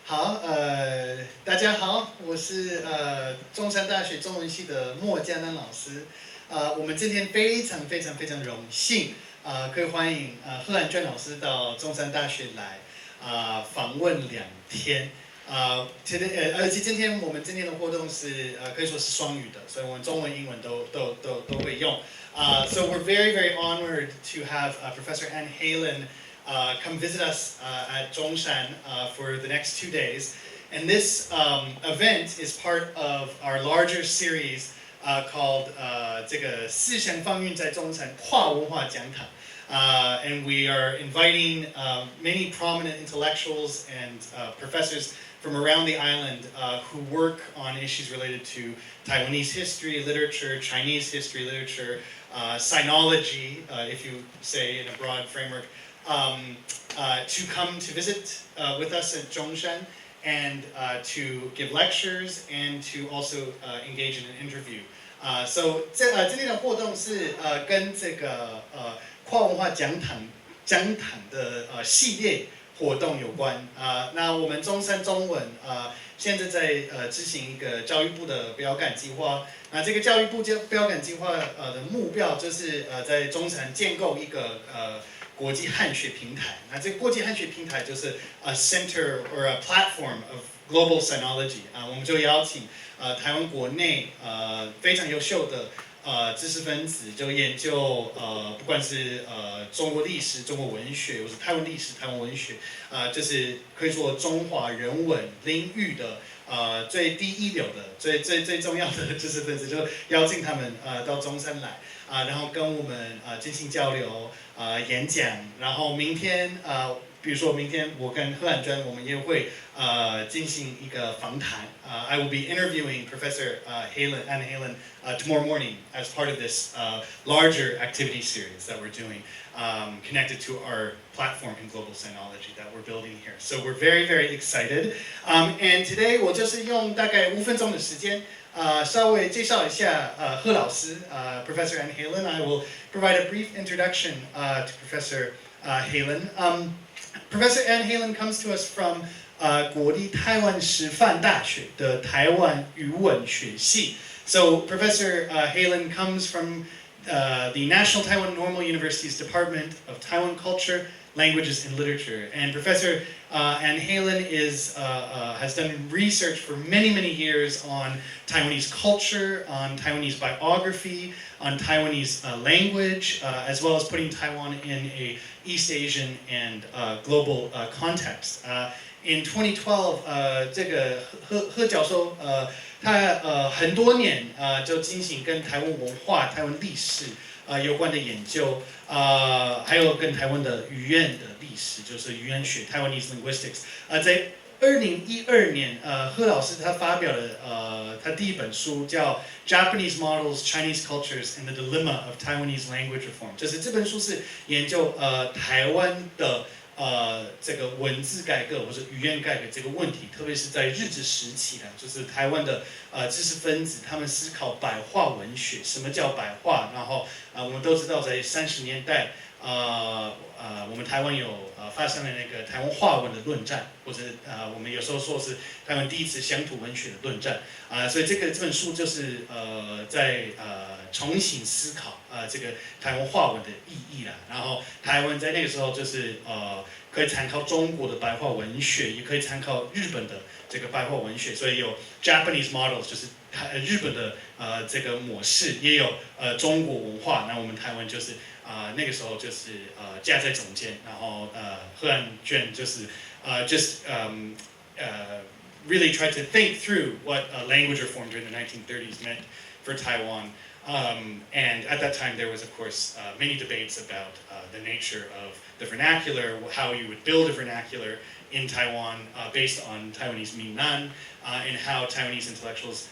好，大家好，我是中山大学中文系的莫加南老师。我们今天非常荣幸，可以欢迎贺安娟老师到中山大学来访问2天。而且今天的活动是可以说是双语的，所以我们中文、英文都会用。So we're very honored to have Professor Ann Heylen come visit us at Zhongshan for the next 2 days. And this event is part of our larger series called 这个思想风雲在中山跨文化講堂. And we are inviting many prominent intellectuals and professors from around the island who work on issues related to Taiwanese history, literature, Chinese history, literature, sinology, if you say in a broad framework, to come to visit with us at Zhongshan and to give lectures and to also engage in an interview. So 今天的活动是跟这个跨文化讲堂的系列活动有关。那我们中山中文现在在执行一个教育部的标杆计划。那这个教育部标杆计划的目标就是在中山建构一个国际汉学平台。那这个国际汉学平台就是 a center or a platform of global sinology。我们就邀请台湾国内非常优秀的知识分子，就研究不管是中国历史、中国文学，或是台湾历史、台湾文学，就是可以说中华人文领域的最第一流的、最重要的知识分子，就邀请他们到中山来然后跟我们进行交流、演讲，然后明天比如说明天我跟贺安娟，我们也会进行一个访谈。I will be interviewing Professor Ann Heylen tomorrow morning as part of this larger activity series that we're doing, connected to our platform in global sinology that we're building here. So we're very excited. And today 我就是用大概5分钟的时间稍微介绍一下贺老师Professor Ann Heylen. I will provide a brief introduction to Professor Heylen. Professor Ann Heylen comes to us from 国立台湾师範大學的台灣語文學系. So Professor Heylen comes from the National Taiwan Normal University's Department of Taiwan Culture, Languages and Literature. And Professor Ann Heylen has done research for many years on Taiwanese culture, on Taiwanese biography, on Taiwanese language, as well as putting Taiwan in a East Asian and global context. In 2012, 这个贺教授他很多年就进行跟台湾文化、台湾历史有关的研究，还有跟台湾的语言的历史，就是语言学 （Taiwanese linguistics）。在2012年，贺老师他发表了他第一本书，叫《Japanese Models, Chinese Cultures, and the Dilemma of Taiwanese Language Reform》。就是这本书是研究台湾的这个文字改革或者语言改革这个问题，特别是在日治时期就是台湾的知识分子他们思考白话文学，什么叫白话？然后我们都知道在30年代我们台湾有发生了那个台湾话文的论战，或者我们有时候说是台湾第一次乡土文学的论战所以这本书就是在重新思考这个台湾话文的意义啦。然后台湾在那个时候就是可以参考中国的白话文学，也可以参考日本的这个白话文学，所以有 Japanese models 就是日本的这个模式，也有中国文化。那我们台湾就是那个时候就是夹在中间，然后贺安娟就是really tried to think through what language reform during the 1930s meant for Taiwan. And at that time, there was, of course, many debates about the nature of the vernacular, how you would build a vernacular in Taiwan based on Taiwanese Minnan, and how Taiwanese intellectuals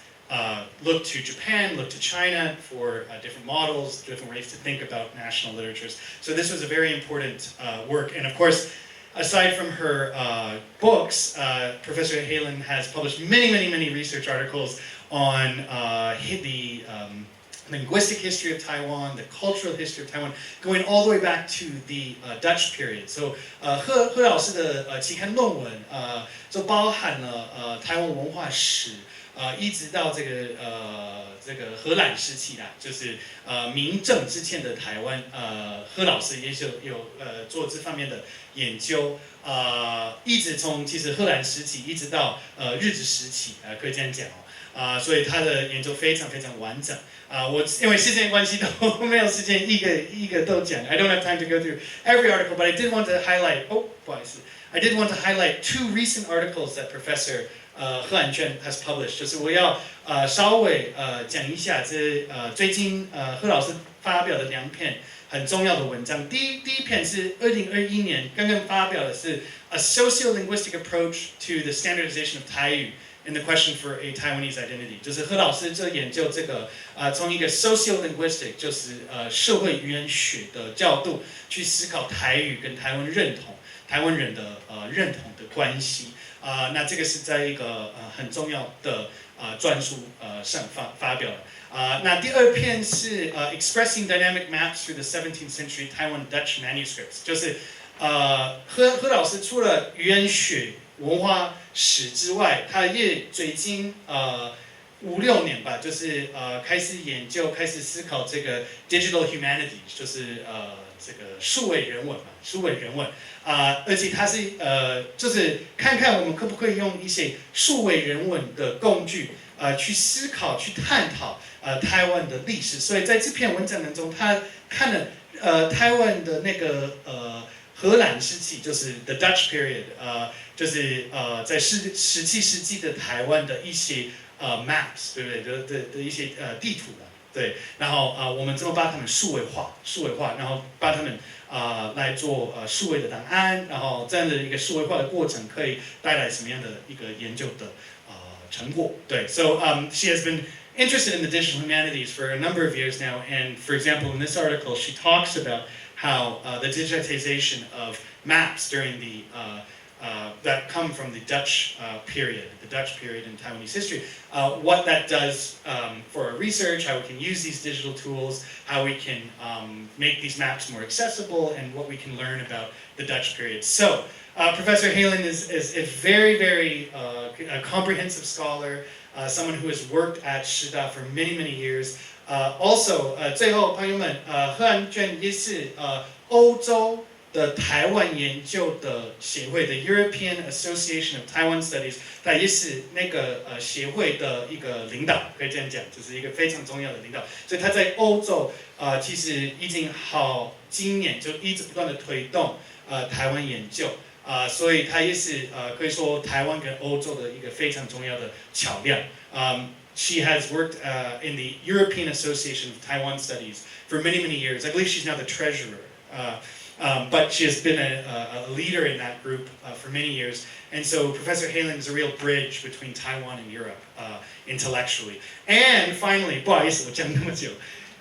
look to Japan, look to China for different models, different ways to think about national literatures. So this was a very important work. And of course, aside from her books, Professor Heylen has published many research articles on linguistic history of Taiwan, the cultural history of Taiwan, going all the way back to the Dutch period. So 贺老师的期刊论文就包含了台湾文化史，一直到这个荷兰时期啦，就是明郑之前的台湾，贺老师也有做这方面的研究，一直从其实荷兰时期一直到日治时期，可以这样讲哦，所以他的研究非常非常完整。我因为时间关系都没有时间一个都讲 ，I don't have time to go through every article, but I did want to highlight. 不好意思 ，I did want to highlight 2 recent articles that Professor 贺安娟 has published. 就是我要稍微讲一下最近贺老师发表的2篇很重要的文章。第一篇是2021年刚刚发表的是 A Sociolinguistic Approach to the Standardization of 台语。In the question for a Taiwanese identity， 就是贺老师研究这个从一个 sociolinguistic， 就是社会语言学的角度去思考台语跟台湾人的认同的关系。那这个是在一个很重要的专书上发表了。那第2篇是Expressing Dynamic Maps through the 17th Century Taiwan Dutch Manuscripts， 就是贺老师除了语言学、文化史之外，他也最近5-6年吧，就是开始研究、开始思考这个 Digital Humanities， 就是这个数位人文而且他是就是看看我们可不可以用一些数位人文的工具去思考、去探讨台湾的历史。所以在这篇文章当中，他看了台湾的那个荷兰时期，就是 the Dutch period， 就是在17世纪的台湾的一些maps， 对不对？的一些地图啦，对。然后我们怎么把它们数位化，然后把它们来做数位的档案，然后这样的一个数位化的过程可以带来什么样的一个研究的成果？对。So she has been interested in the digital humanities for a number of years now, and for example, in this article, she talks about how the digitization of maps during the that come from the Dutch period in Taiwanese history, what that does for our research, how we can use these digital tools, how we can make these maps more accessible, and what we can learn about the Dutch period. So, Professor Heylen is a very, very a comprehensive scholar, someone who has worked at Shida for many, many years. Also, 最后朋友们，贺安娟也是欧洲的台湾研究的协会的 European Association of Taiwan Studies， 他也是那个协会的一个领导，可以这样讲，就是一个非常重要的领导。所以他在欧洲其实已经好几年就一直不断的推动台湾研究。所以他也是可以说台湾跟欧洲的一个非常重要的桥梁。She has worked in the European Association of Taiwan Studies for many, many years. I believe she's now the treasurer. But she has been a leader in that group for many years. And so Professor Heylen is a real bridge between Taiwan and Europe intellectually. And finally, 不好意思，我讲那么久，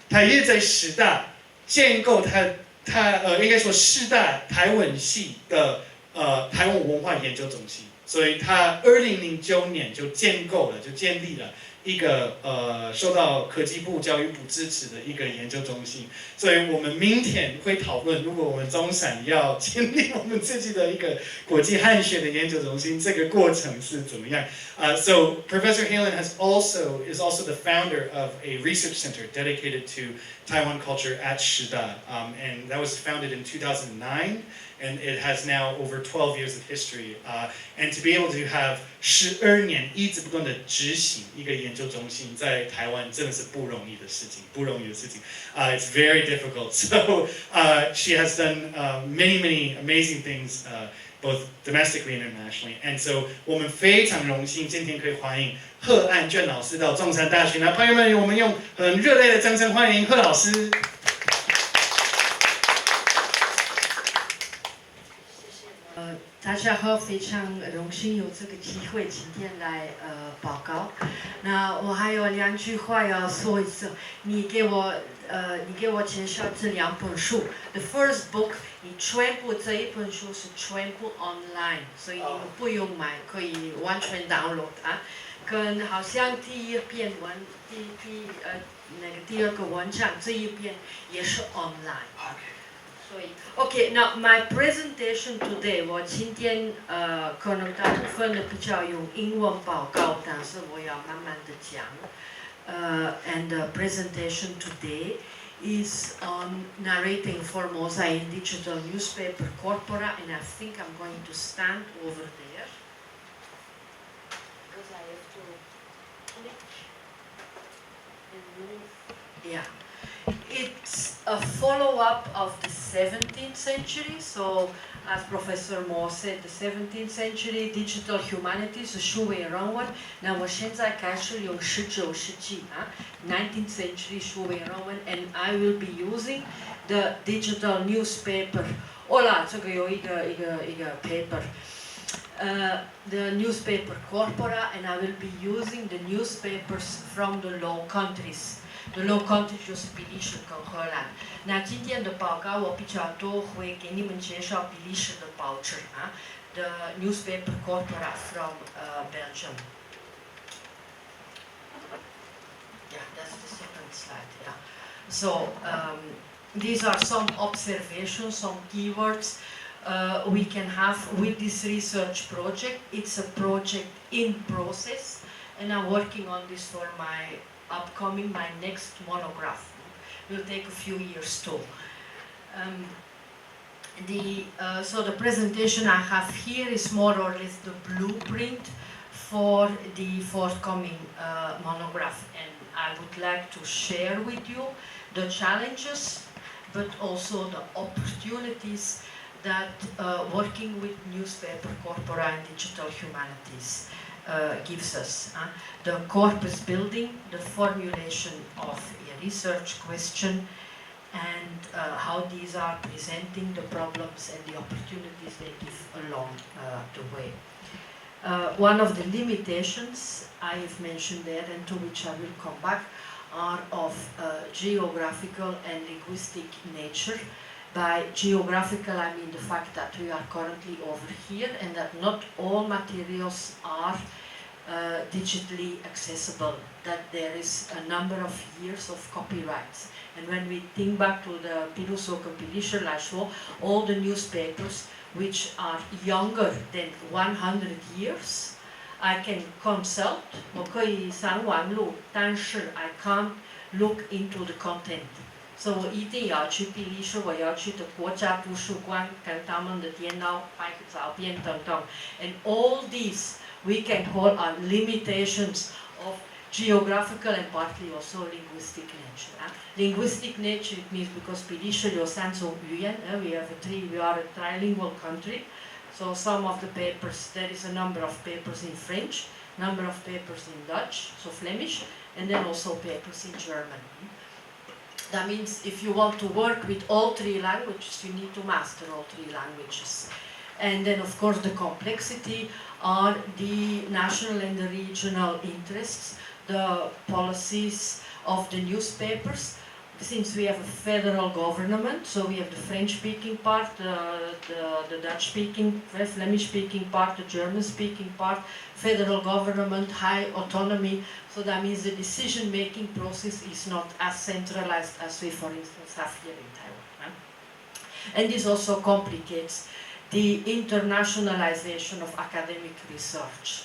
他也在师大建构应该说师大台文系的台湾文化研究中心。所以他2009年就建立了一个受到科技部、教育部支持的一个研究中心。所以我们明天会讨论，如果我们中山要建立我们自己的一个国际汉学的研究中心，这个过程是怎么样？So Professor Heylen is also the founder of a research center dedicated to Taiwan culture at Shida, and that was founded in 2009. And it has now over 12 years of history. And to be able to have 12年一直不断的执行一个研究中心，在台湾真的是不容易的事情。It's very difficult. So she has done many amazing things, both domestically and internationally. And so 我们非常荣幸今天可以欢迎贺安娟老师到中山大学。那朋友们，我们用很热烈的掌声欢迎贺老师。大家好，非常荣幸有这个机会今天来报告。那我还有2句话要说一次。你给我介绍这2本书。The first book， 你全部这一本书是全部 online， 所以你们不用买，可以完全 download 它。跟好像第二个文章这一边也是 online。所以 OK， 那 my presentation today， 我今天可能大部分的比较用英文报告，但是我要慢慢的讲。And the presentation today is on Narrating Formosa in Digital Newspaper Corpora, and I think I'm going to stand over there because I have to click and move. Yeah, it's a follow-up of the 17th century. So, as Professor Mo said, the 17th century digital humanities 数位人文。那我现在开始用19世纪19th century 数位人文 ，and I will be using the digital newspaper。这个有一个 paper。The newspaper Corpora, and I will be using the newspapers from the Low Countries。The Low Countries 就是比利时跟荷兰。那今天的报告我比较多会给你们介绍比利时的报纸The newspaper Corpora from Belgium. Yeah, that's the second slide. Yeah. So these are some observations, some keywords we can have with this research project. It's a project in process, and I'm working on this for my next monograph. Will take a few years too. So the presentation I have here is more or less the blueprint for the forthcoming monograph, and I would like to share with you the challenges, but also the opportunities that working with newspaper corpora and digital humanities gives us. The corpus building, the formulation of a research question, and how these are presenting the problems and the opportunities they give along the way. One of the limitations I have mentioned there, and to which I will come back, are of geographical and linguistic nature. By geographical, I mean the fact that we are currently over here and that not all materials are digitally accessible, that there is a number of years of copyrights. And when we think back to the all the newspapers which are younger than 100 years, I can consult, 我可以上网路，但是 I can't look into the content. So 我一定要去比利时，我要去的国家图书馆，跟他们的电脑拍个照片等等。And all these we can call are limitations of geographical and partly also linguistic nature. Linguistic nature, it means because 比利时有3种语言 we are a trilingual country. So some of the papers, there is a number of papers in French, number of papers in Dutch, so Flemish, and then also papers in German. That means if you want to work with all 3 languages, you need to master all 3 languages. And then of course the complexity are the national and the regional interests, the policies of the newspapers. Since we have a federal government, so we have the French-speaking part, the Dutch-speaking, Flemish-speaking part, the German-speaking part, federal government, high autonomy. So that means the decision-making process is not as centralized as we, for instance, have here in Taiwan. And this also complicates the internationalization of academic research.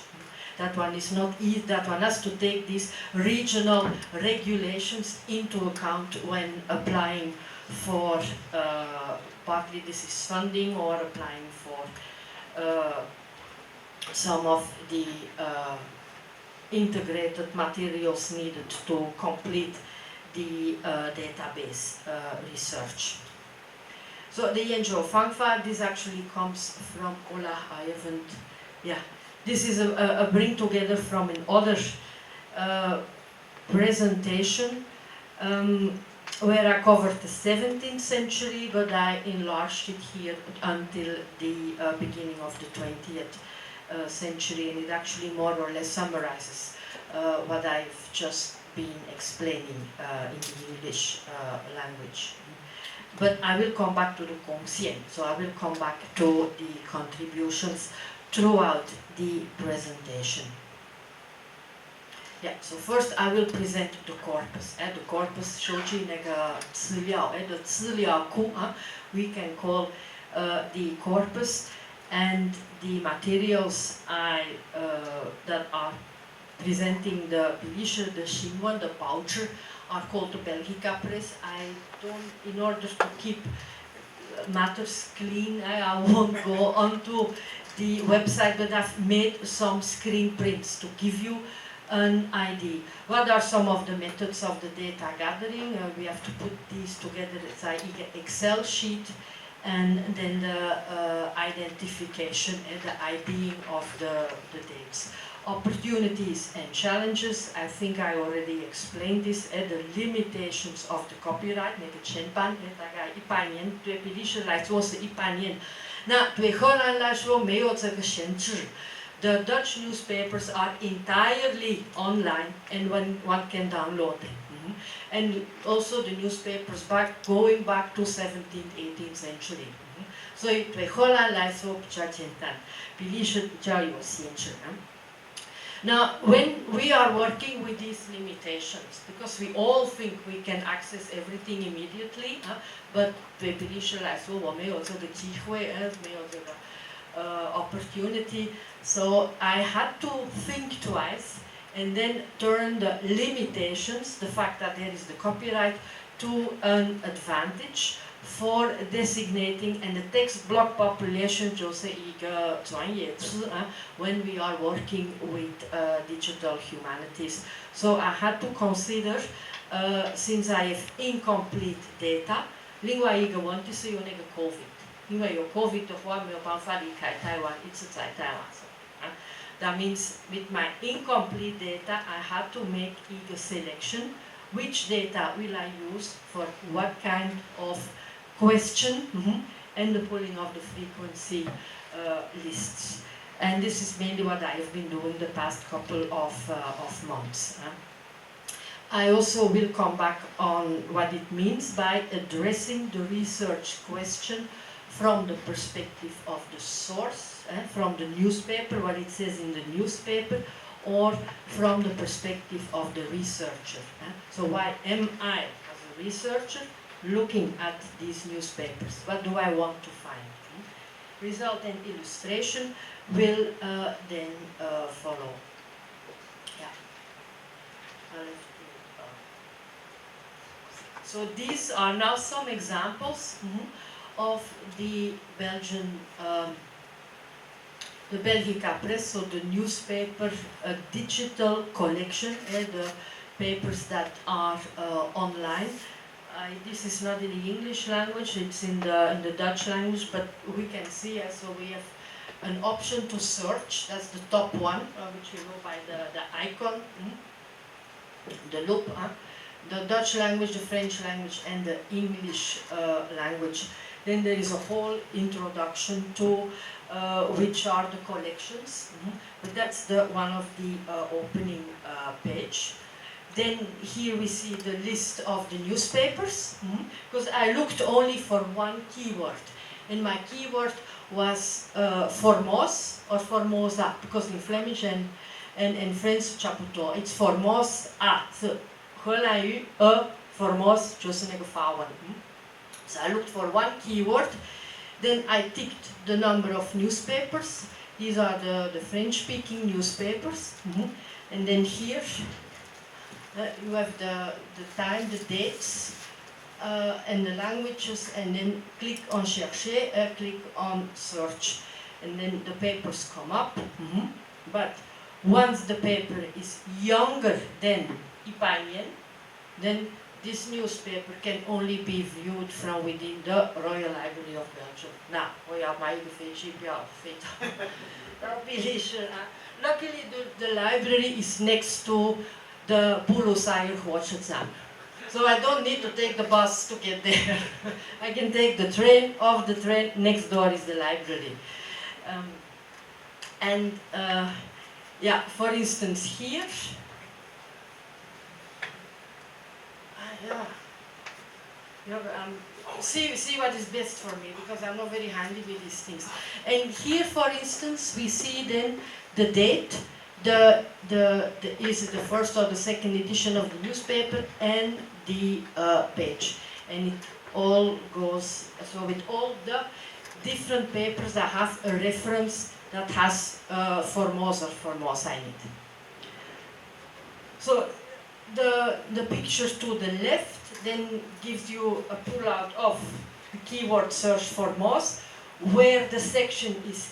That one is not easy, that one has to take these regional regulations into account when applying for, partly this is funding, or applying for some of the integrated materials needed to complete the database research. So the Yenjo Fangfa, this actually comes from I haven't, yeah. This is a bring together from another presentation where I covered the 17th century, but I enlarged it here until the beginning of the 20th century, and it actually more or less summarizes what I've just been explaining in the English language. But I will come back to the Gongxian, so I will come back to the contributions throughout the presentation. Yeah, so first I will present the corpus. The corpus 收集那个资料，的资料库we can call the corpus, and the materials that are presenting the 比利时的新闻的报纸 are called the Belgica Press. In order to keep matters clean, I won't go onto the website, but I've made some screen prints to give you an idea. What are some of the methods of the data gathering? We have to put these together. It's an Excel sheet, and then the identification and the IDing of the dates. Opportunities and challenges. I think I already explained this. The limitations of the copyright. 那个前半大概100年，对比利时来说是100年。那对荷兰来说没有这个限制。The Dutch newspapers are entirely online, and one can download them. And also the newspapers going back to 17th, 18th century. 所以对荷兰来说比较简单，比利时比较有限制。Now, when we are working with these limitations, because we all think we can access everything immediately, but 对比利时来说我没有这个机会，没有这个opportunity, so I had to think twice and then turn the limitations, the fact that there is the copyright, to an advantage for designating and the text block population 就是一个专业词 when we are working with digital humanities. So I had to consider, since I have incomplete data, 另外一个问题是有那个 COVID， 因为有 COVID 的话没有办法离开台湾，一直在台湾。That means with my incomplete data, I had to make a selection. Which data will I use for what kind of question, and the pulling of the frequency lists. And this is mainly what I have been doing the past couple of months. I also will come back on what it means by addressing the research question from the perspective of the source, from the newspaper, what it says in the newspaper, or from the perspective of the researcher. So why am I, as a researcher, looking at these newspapers? What do I want to find? Result and illustration will then follow. Yeah. So these are now some examples of the Belgian, the Belgica Press, so the newspaper digital collection, the papers that are online. This is not in the English language, it's in the Dutch language, but we can see, so we have an option to search, that's the top one, which you know by the icon, the loop, the Dutch language, the French language, and the English language. Then there is a whole introduction to which are the collections, but that's the one of the opening page. Then here we see the list of the newspapers, because I looked only for one keyword, and my keyword was Formos or Formosa, because in Flemish and French Chapoutot, it's Formosa. So, 荷兰语 Formos 就是那个法文。So I looked for one keyword, then I ticked the number of newspapers. These are the French-speaking newspapers, and then here you have the time, the dates, and the languages, and then click on chercher, click on search, and then the papers come up. But once the paper is younger than Ipanien, then this newspaper can only be viewed from within the Royal Library of Belgium. Now, luckily the library is next to the Bulusayer Hochezang. So I don't need to take the bus to get there. I can take the train, off the train, next door is the library. Yeah, for instance here, see what is best for me, because I'm not very handy with these things. And here, for instance, we see then the date is the first or the second edition of the newspaper and the page. And it all goes, so with all the different papers that have a reference that has Formosa in it. So the picture to the left then gives you a pull-out of the keyword search Formosa, where the section is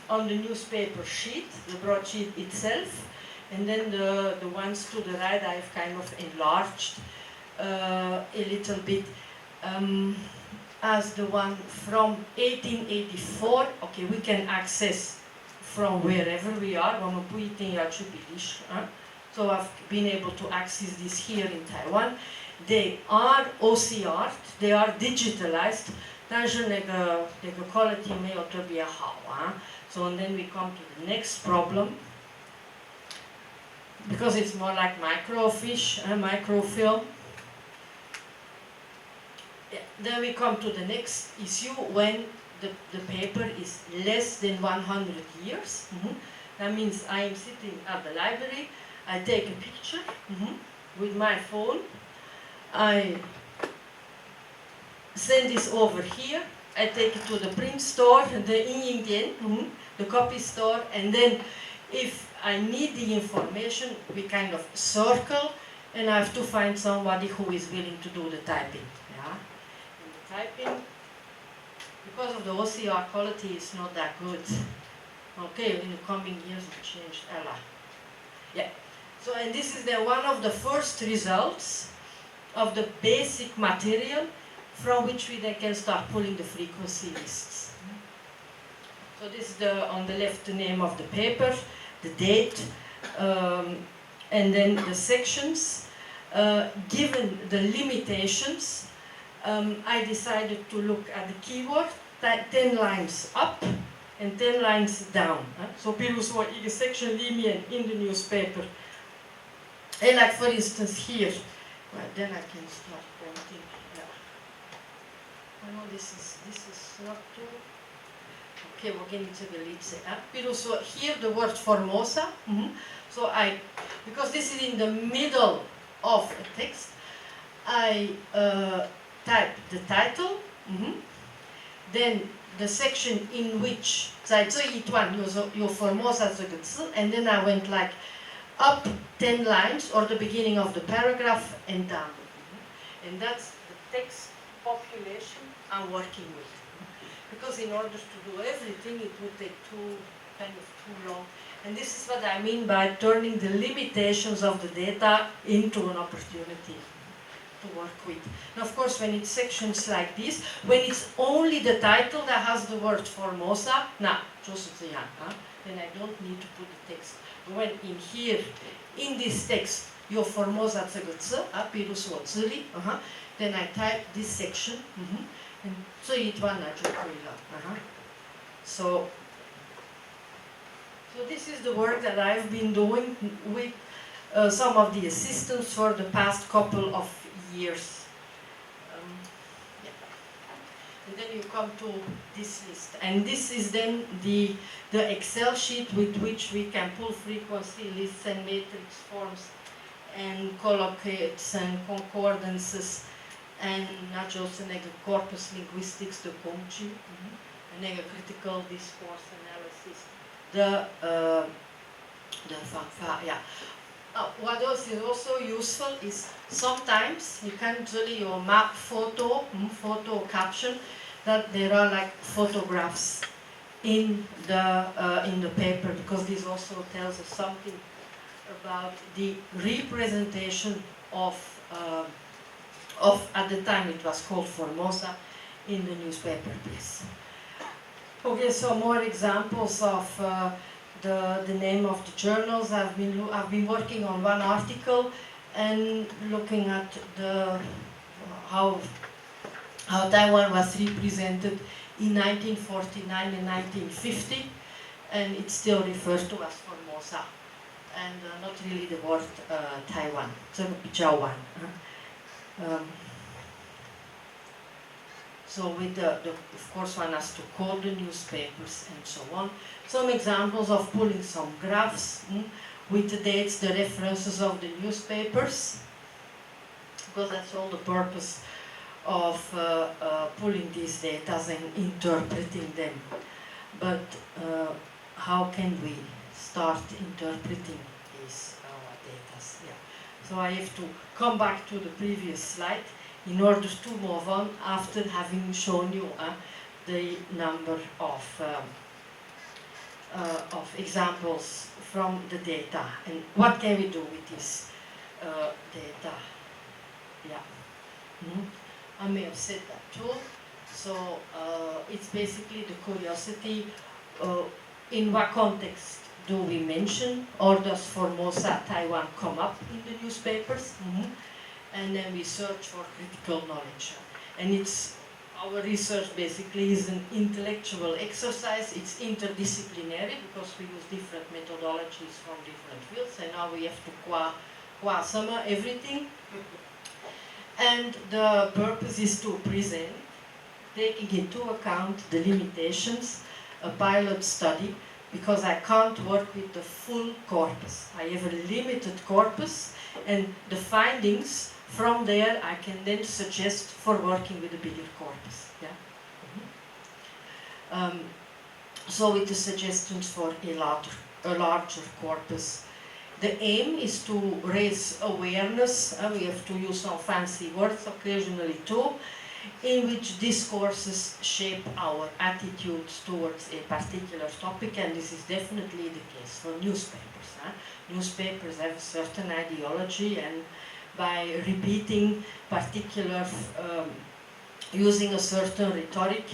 on the newspaper sheet, the broadsheet itself, and then the ones to the right I've kind of enlarged a little bit as the one from 1884. Okay, we can access from wherever we are. So I've been able to access this here in Taiwan. They are OCR, they are digitalized. 但是那个 quality 没有特别好啊。So and then we come to the next problem, because it's more like microfiche, microfilm. Yeah. Then we come to the next issue when the paper is less than 100 years. That means I am sitting at the library, I take a picture with my phone, I send this over here, I take it to the print store, the Yingdian, the copy store, and then if I need the information, we kind of circle, and I have to find somebody who is willing to do the typing. Yeah? And the typing, because of the OCR quality, is not that good. Okay, in the coming years we changed a lot. Yeah. So, and this is then one of the first results of the basic material from which we then can start pulling the frequency lists. So this is on the left the name of the paper, the date, and then the sections. Given the limitations, I decided to look at the keyword, 10 lines up and 10 lines down. So, 比如说一个 section 里面 in the newspaper, and like for instance here, well, then I can start pointing. I know this is not too. Okay, we're getting to the lead. So here the word Formosa. So because this is in the middle of a text, I type the title, then the section in which 在这一段有 Formosa 这个字, and then I went like up 10 lines or the beginning of the paragraph and down. And that's the text population I'm working with. Because in order to do everything, it would take too long. And this is what I mean by turning the limitations of the data into an opportunity to work with. And of course, when it's sections like this, when it's only the title that has the word Formosa, then I don't need to put the text. When in here, in this text, your Formosa 这个字, 比如说这里, then I type this section, and 这一段呢就可以了. So this is the work that I've been doing with some of the assistants for the past couple of years. Yeah. And then you come to this list, and this is then the Excel sheet with which we can pull frequency lists and matrix forms and collocates and concordances and not just corpus linguistics, the Kongju, and critical discourse analysis. What else is also useful is sometimes you can really map photo caption, that there are like photographs in the paper, because this also tells us something about the representation of at the time it was called Formosa in the newspaper press. Okay, so more examples of the name of the journals. I've been working on one article and looking at how Taiwan was represented in 1949 and 1950, and it's still referred to as Formosa, and not really the word Taiwan. 这个比较晚。So with of course one has to call the newspapers and so on. Some examples of pulling some graphs with the dates, the references of the newspapers, because that's all the purpose of pulling these data and interpreting them. But how can we start interpreting these data? Yeah. So I have to come back to the previous slide in order to move on after having shown you the number of examples from the data and what can we do with this data. Yeah. I may have said that too. So it's basically the curiosity, in what context do we mention, or does Formosa Taiwan come up in the newspapers? And then we search for critical knowledge. And our research basically is an intellectual exercise. It's interdisciplinary because we use different methodologies from different fields, and now we have to sum everything. And the purpose is to present, taking into account the limitations, a pilot study, because I can't work with the full corpus. I have a limited corpus, and the findings from there I can then suggest for working with a bigger corpus. Yeah? So with the suggestions for a larger corpus. The aim is to raise awareness, we have to use some fancy words occasionally too, in which discourses shape our attitudes towards a particular topic, and this is definitely the case for newspapers. Newspapers have a certain ideology, and by repeating particular, using a certain rhetoric,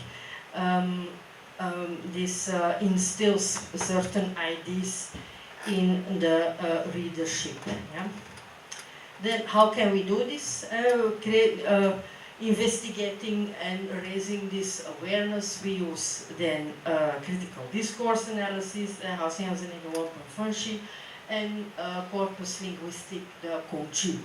this instills certain ideas in the readership. Yeah? Then how can we do this? Investigating and raising this awareness, we use then critical discourse analysis, and corpus linguistic, the Kongju.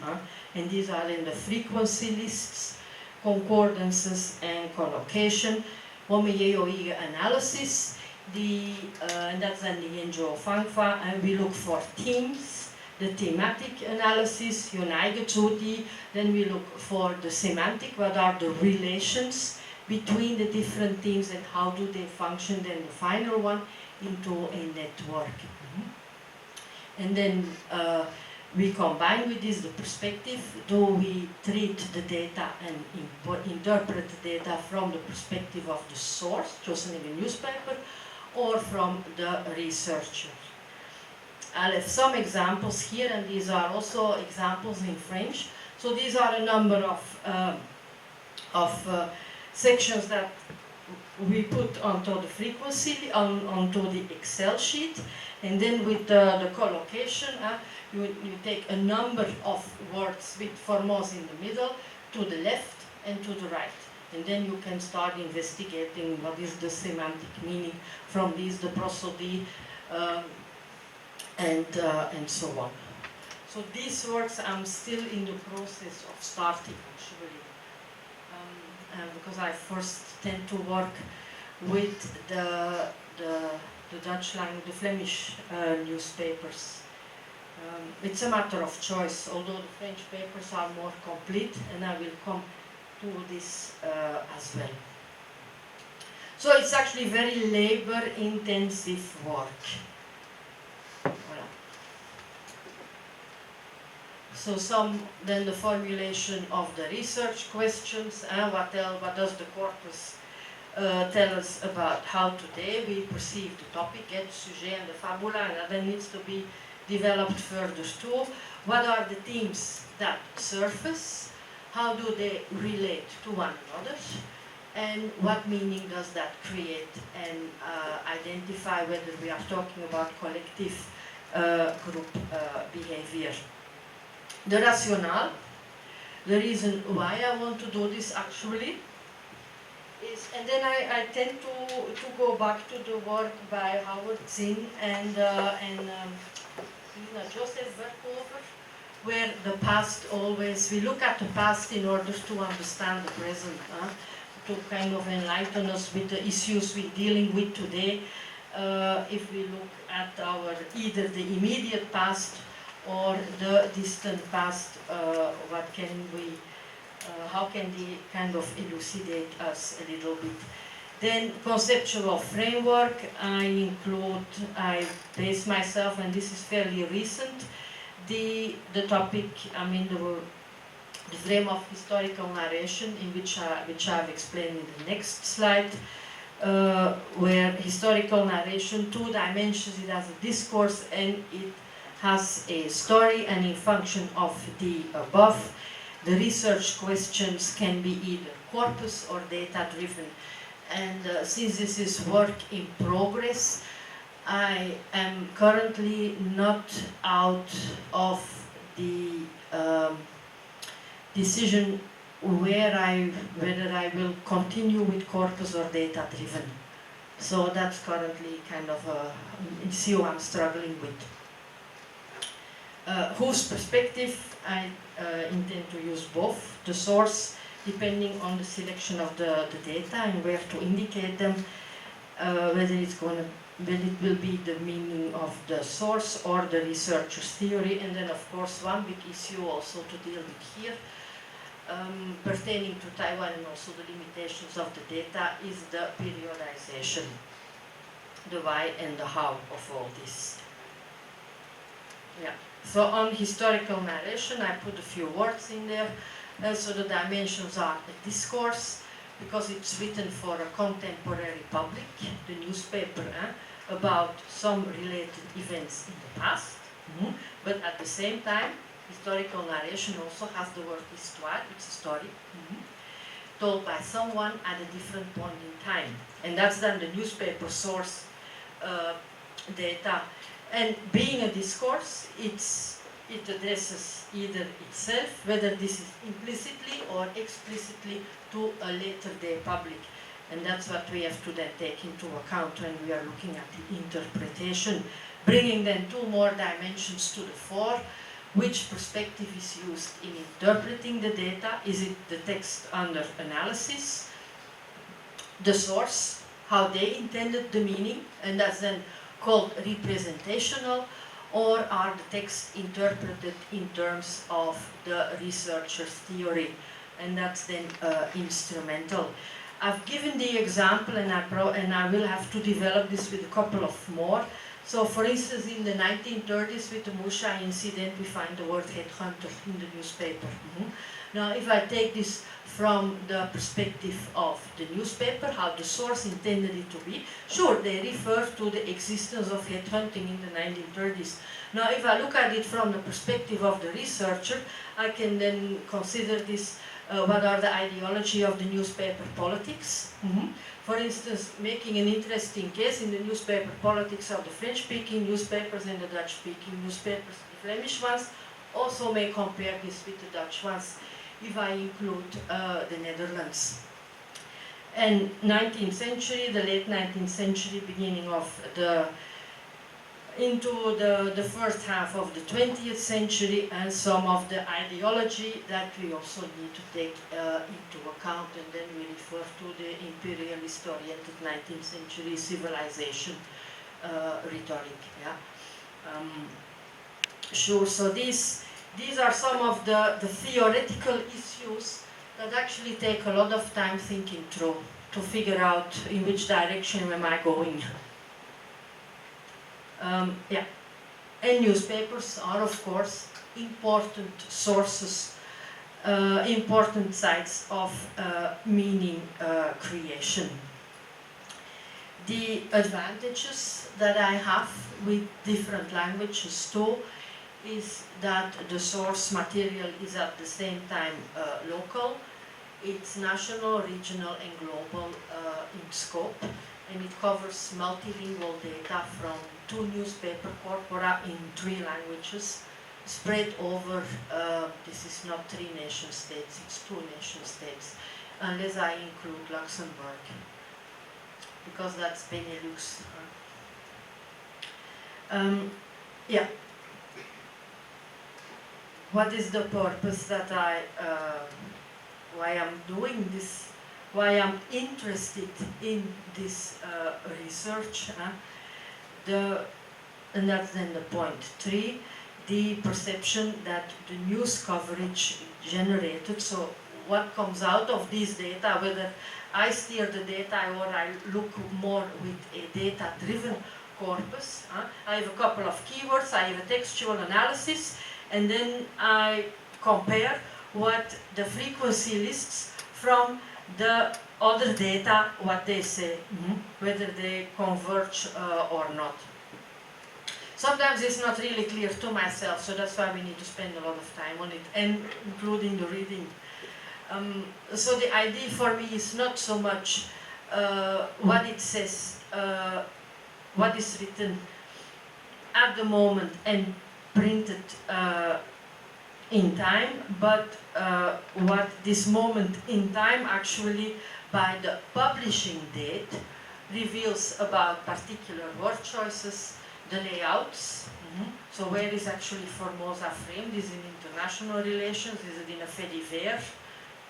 And these are then the frequency lists, concordances, and collocation. Analysis, and that's then the Enjo Fangfa, and we look for themes, the thematic analysis, then we look for the semantic, what are the relations between the different themes and how do they function, then the final one into a network. And then we combine with this the perspective, do we treat the data and interpret the data from the perspective of the source, chosen in the newspaper, or from the researcher. I'll have some examples here, and these are also examples in French. So these are a number of sections that we put onto the frequency, onto the Excel sheet, and then with the collocation, you take a number of words with Formosa in the middle, to the left and to the right. And then you can start investigating what is the semantic meaning from these, the prosody, and so on. So these words I'm still in the process of starting actually, because I first tend to work with the Dutch language, the Flemish newspapers. It's a matter of choice, although the French papers are more complete, and I will come to this as well. So it's actually very labor-intensive work. Voilà. So then the formulation of the research questions, what does the corpus tell us about how today we perceive the topic, the sujet and the fabula, and that needs to be developed further too. What are the themes that surface? How do they relate to one another? And what meaning does that create? And identify whether we are talking about collective group behavior. The rationale, the reason why I want to do this actually, is, and then I tend to go back to the work by Howard Zinn and Joseph Berkover, where the past always, we look at the past in order to understand the present. to kind of enlighten us with the issues we're dealing with today. If we look at either the immediate past or the distant past, how can they kind of elucidate us a little bit? Then conceptual framework, I base myself, and this is fairly recent, the topic, the frame of historical narration, in which I've explained in the next slide, where historical narration, two dimensions, it has a discourse and it has a story, and in function of the above, the research questions can be either corpus or data-driven. And since this is work in progress, I am currently not out of the decision whether I will continue with corpus or data-driven. So that's currently kind of an issue I'm struggling with. Whose perspective? I intend to use both. The source, depending on the selection of the data and where to indicate them, whether it will be the meaning of the source or the researcher's theory. And then, of course, one big issue also to deal with here, pertaining to Taiwan and also the limitations of the data, is the periodization, the why and the how of all this. Yeah. So on historical narration, I put a few words in there. So the dimensions are a discourse, because it's written for a contemporary public, the newspaper, about some related events in the past. But at the same time, historical narration also has the word histoire, it's a story, told by someone at a different point in time. And that's then the newspaper source data. And being a discourse, it addresses either itself, whether this is implicitly or explicitly, to a later day public. And that's what we have to then take into account when we are looking at the interpretation, bringing then two more dimensions to the fore. Which perspective is used in interpreting the data? Is it the text under analysis? The source, how they intended the meaning, and that's then called representational, or are the texts interpreted in terms of the researcher's theory, and that's then instrumental. I've given the example, and I will have to develop this with a couple of more. So, for instance, in the 1930s with the Musha incident, we find the word headhunter in the newspaper. Now, if I take this from the perspective of the newspaper, how the source intended it to be, sure, they refer to the existence of headhunting in the 1930s. Now, if I look at it from the perspective of the researcher, I can then consider this, what are the ideology of the newspaper politics? For instance, making an interesting case in the newspaper politics of the French-speaking newspapers and the Dutch-speaking newspapers, the Flemish ones, also may compare this with the Dutch ones, if I include the Netherlands. And 19th century, the late 19th century, beginning of into the first half of the 20th century, and some of the ideology that we also need to take into account, and then we refer to the imperialist-oriented 19th century civilization rhetoric. Yeah? Sure, so these are some of the theoretical issues that actually take a lot of time thinking through to figure out in which direction am I going. Yeah, and newspapers are, of course, important sources, important sites of meaning creation. The advantages that I have with different languages too is that the source material is at the same time local, it's national, regional, and global in scope, and it covers multilingual data from 2 newspaper corpora in 3 languages, spread over, this is not 3 nation states, it's 2 nation states, unless I include Luxembourg, because that's Benelux. Yeah. What is the purpose that why I'm doing this why I'm interested in this research. And that's then the point 3, the perception that the news coverage generated. So what comes out of these data, whether I steer the data or I look more with a data-driven corpus. I have a couple of keywords, I have a textual analysis, and then I compare what the frequency lists from the other data, what they say, whether they converge or not. Sometimes it's not really clear to myself, so that's why we need to spend a lot of time on it, and including the reading. So the idea for me is not so much what it says, what is written at the moment and printed in time, but what this moment in time actually by the publishing date reveals about particular word choices, the layouts. So where is actually Formosa framed? Is it in international relations? Is it in a fait divers?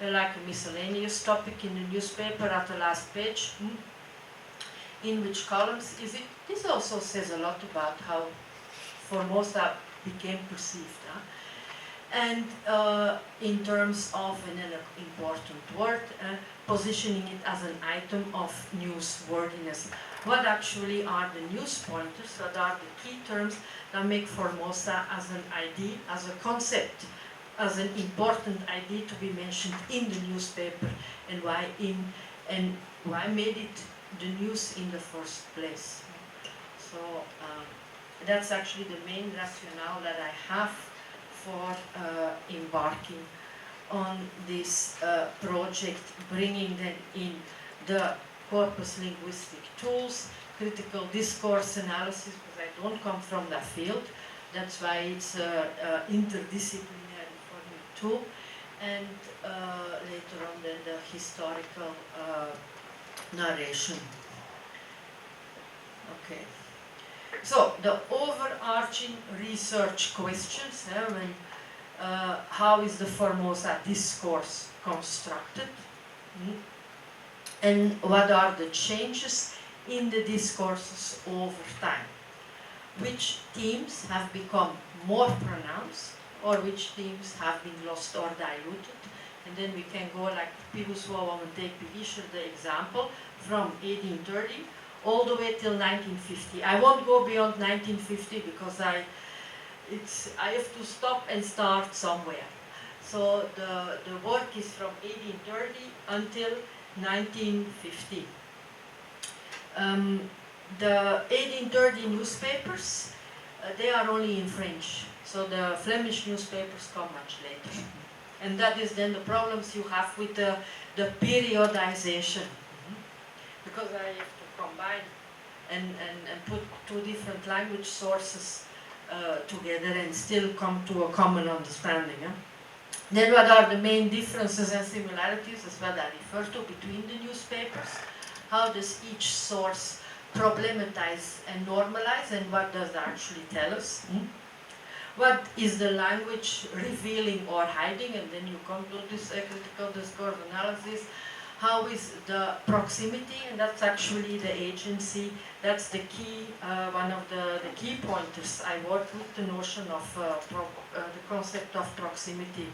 Like a miscellaneous topic in the newspaper at the last page? In which columns is it? This also says a lot about how Formosa became perceived. And in terms of an important word, positioning it as an item of newsworthiness. What actually are the news pointers? What are the key terms that make Formosa as an idea, as a concept, as an important idea to be mentioned in the newspaper, and why made it the news in the first place? So that's actually the main rationale that I have for embarking on this project, bringing them in the corpus linguistic tools, critical discourse analysis, because I don't come from that field. That's why it's interdisciplinary for me too. And later on then the historical narration. Okay. So the overarching research questions, how is the Formosa discourse constructed? And what are the changes in the discourses over time? Which themes have become more pronounced, or which themes have been lost or diluted? And then we can go like Piruswa and take the example from 1830 all the way till 1950. I won't go beyond 1950 because I have to stop and start somewhere. So the work is from 1830 until 1950. The 1830 newspapers, they are only in French. So the Flemish newspapers come much later. And that is then the problems you have with the periodization. Because I have to combine and put two different language sources together and still come to a common understanding. Then what are the main differences and similarities, as what I refer to, between the newspapers? How does each source problematize and normalize, and what does that actually tell us? What is the language revealing or hiding? And then you come to this critical discourse analysis. How is the proximity, and that's actually the agency, that's the key, one of the key pointers. I work with the notion of the concept of proximity,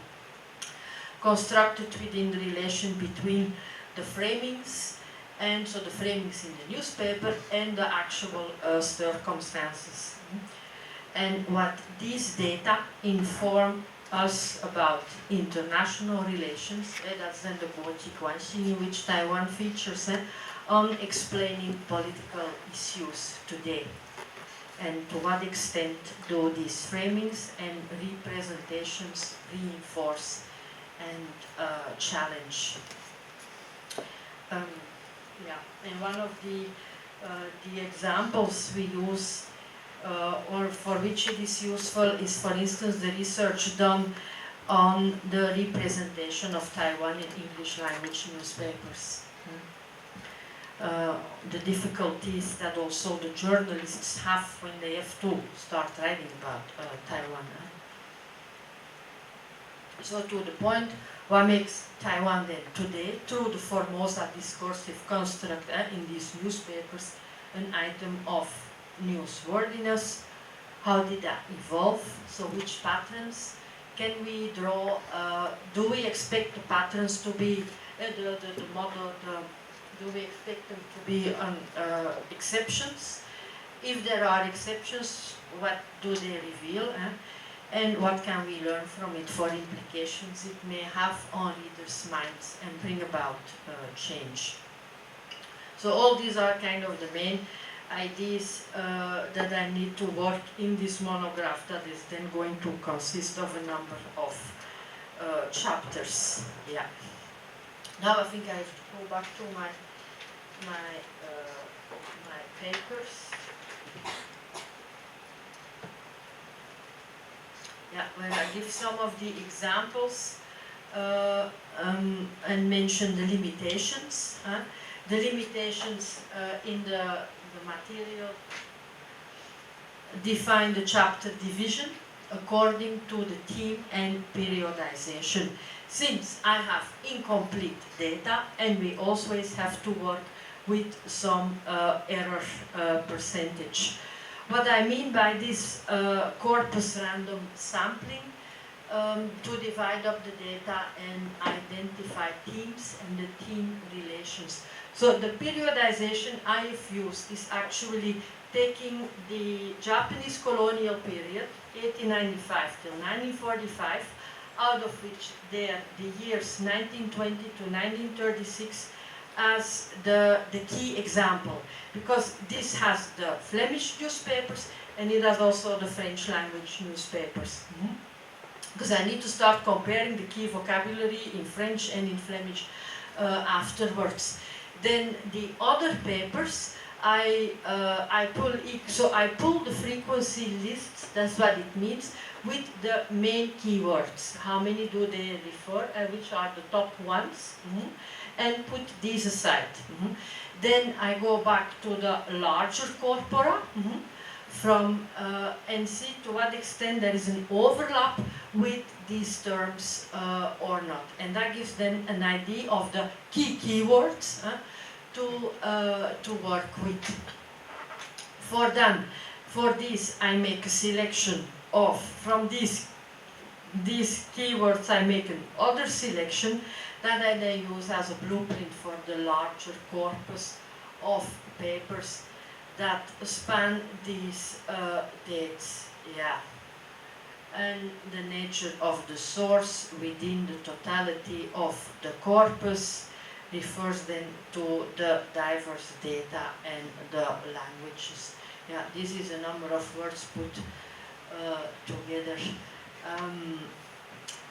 constructed within the relation between the framings, and so the framings in the newspaper and the actual circumstances. And what these data inform us about international relations, that's then the Guoji in which Taiwan features on explaining political issues today. And to what extent do these framings and representations reinforce and challenge? And one of the examples we use or for which it is useful is, for instance, the research done on the representation of Taiwan in English language newspapers. The difficulties that also the journalists have when they have to start writing about Taiwan. So to the point, What makes Taiwan then today, through the Formosa discursive construct in these newspapers, an item of newsworthiness? How did that evolve? So which patterns can we draw? Do we expect the patterns to be, do we expect them to be exceptions? If there are exceptions, what do they reveal? And what can we learn from it for implications it may have on readers' minds and bring about change? So all these are kind of the main ideas that I need to work in this monograph that is then going to consist of a number of chapters. Yeah. Now I think I have to go back to my papers. Yeah, where I give some of the examples and mention the limitations. The limitations in the material define the chapter division according to the theme and periodization. Since I have incomplete data and we always have to work with some error percentage. What I mean by this corpus random sampling, to divide up the data and identify themes and the theme relations. So the periodization I have used is actually taking the Japanese colonial period, 1895 till 1945, out of which there the years 1920 to 1936 as the key example, because this has the Flemish newspapers and it has also the French language newspapers. Because I need to start comparing the key vocabulary in French and in Flemish afterwards. Then the other papers, I pull the frequency lists, that's what it means, with the main keywords. How many do they refer, which are the top ones, and put these aside. Then I go back to the larger corpora and see to what extent there is an overlap with these terms or not. And that gives them an idea of the key keywords to work with. For this, I make a selection of, from these keywords, I make another selection that I then use as a blueprint for the larger corpus of papers that span these dates. Yeah. And the nature of the source within the totality of the corpus refers then to the diverse data and the languages. Yeah, this is a number of words put together.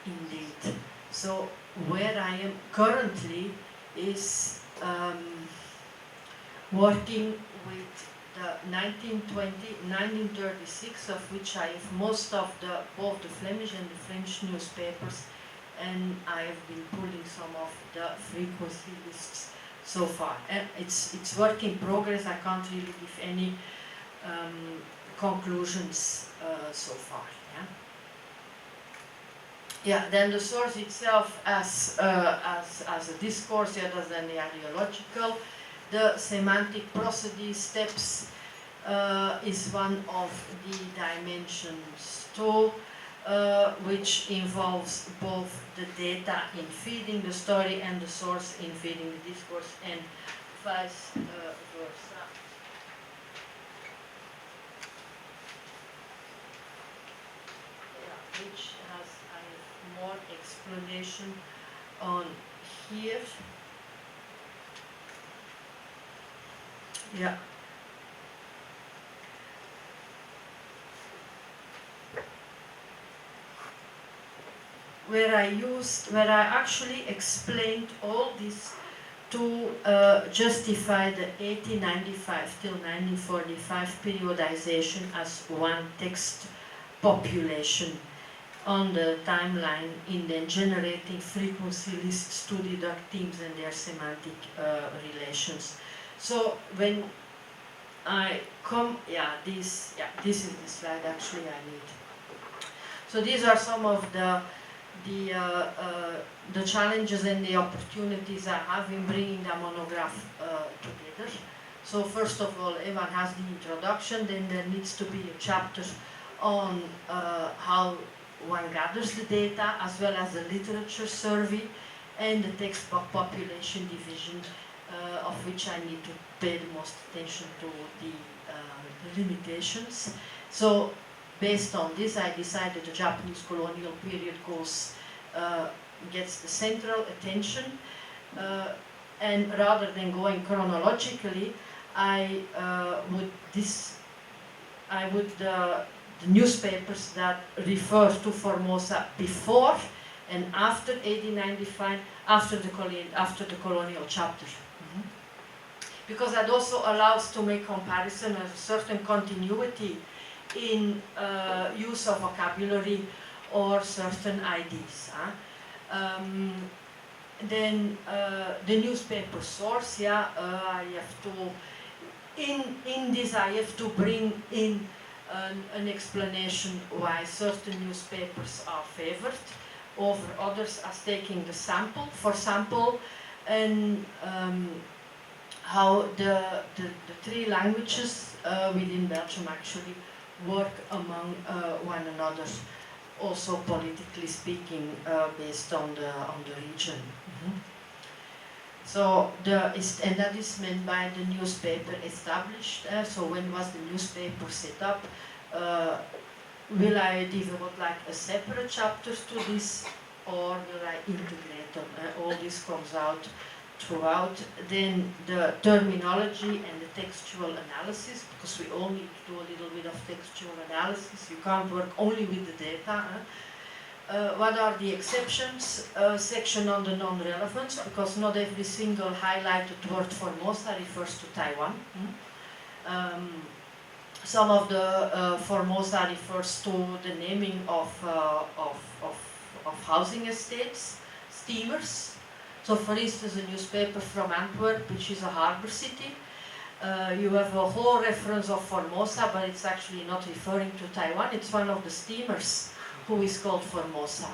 Indeed. So where I am currently is working with the 1920, 1936, of which I have most of both the Flemish and the French newspapers, and I have been pulling some of the frequency lists so far. And it's work in progress. I can't really give any conclusions so far. Yeah, then the source itself as a discourse, other than the ideological, the semantic prosody steps is one of the dimensions too, which involves both the data in feeding the story and the source in feeding the discourse, and vice versa. Yeah, which has more explanation on here. Yeah. Where I actually explained all this to justify the 1895 till 1945 periodization as one text population on the timeline in then generating frequency lists to deduct themes and their semantic relations. So when I come, this is the slide actually I need. So these are some of the the challenges and the opportunities I have in bringing the monograph together. So first of all, everyone has the introduction, then there needs to be a chapter on how one gathers the data, as well as the literature survey and the textbook population division, of which I need to pay the most attention to the limitations. So based on this, I decided the Japanese colonial period gets the central attention, and rather than going chronologically, the newspapers that refer to Formosa before and after 1895, after the colonial chapter. Because that also allows to make comparison of a certain continuity in use of vocabulary or certain IDs. Then the newspaper source, I have to, in this I have to bring in an explanation why certain newspapers are favored over others as taking the sample, for sample, and how the three languages within Belgium actually work among one another, also politically speaking, based on the region. So and that is meant by the newspaper established. So when was the newspaper set up? Will I develop like a separate chapter to this, or will I integrate them? All this comes out throughout. Then the terminology and the textual analysis, because we all need to do a little bit of textual analysis. You can't work only with the data. What are the exceptions? Section on the non-relevance, because not every single highlighted word Formosa refers to Taiwan. Some of the Formosa refers to the naming of housing estates, steamers. So for instance, a newspaper from Antwerp, which is a harbor city, you have a whole reference of Formosa, but it's actually not referring to Taiwan. It's one of the steamers who is called Formosa.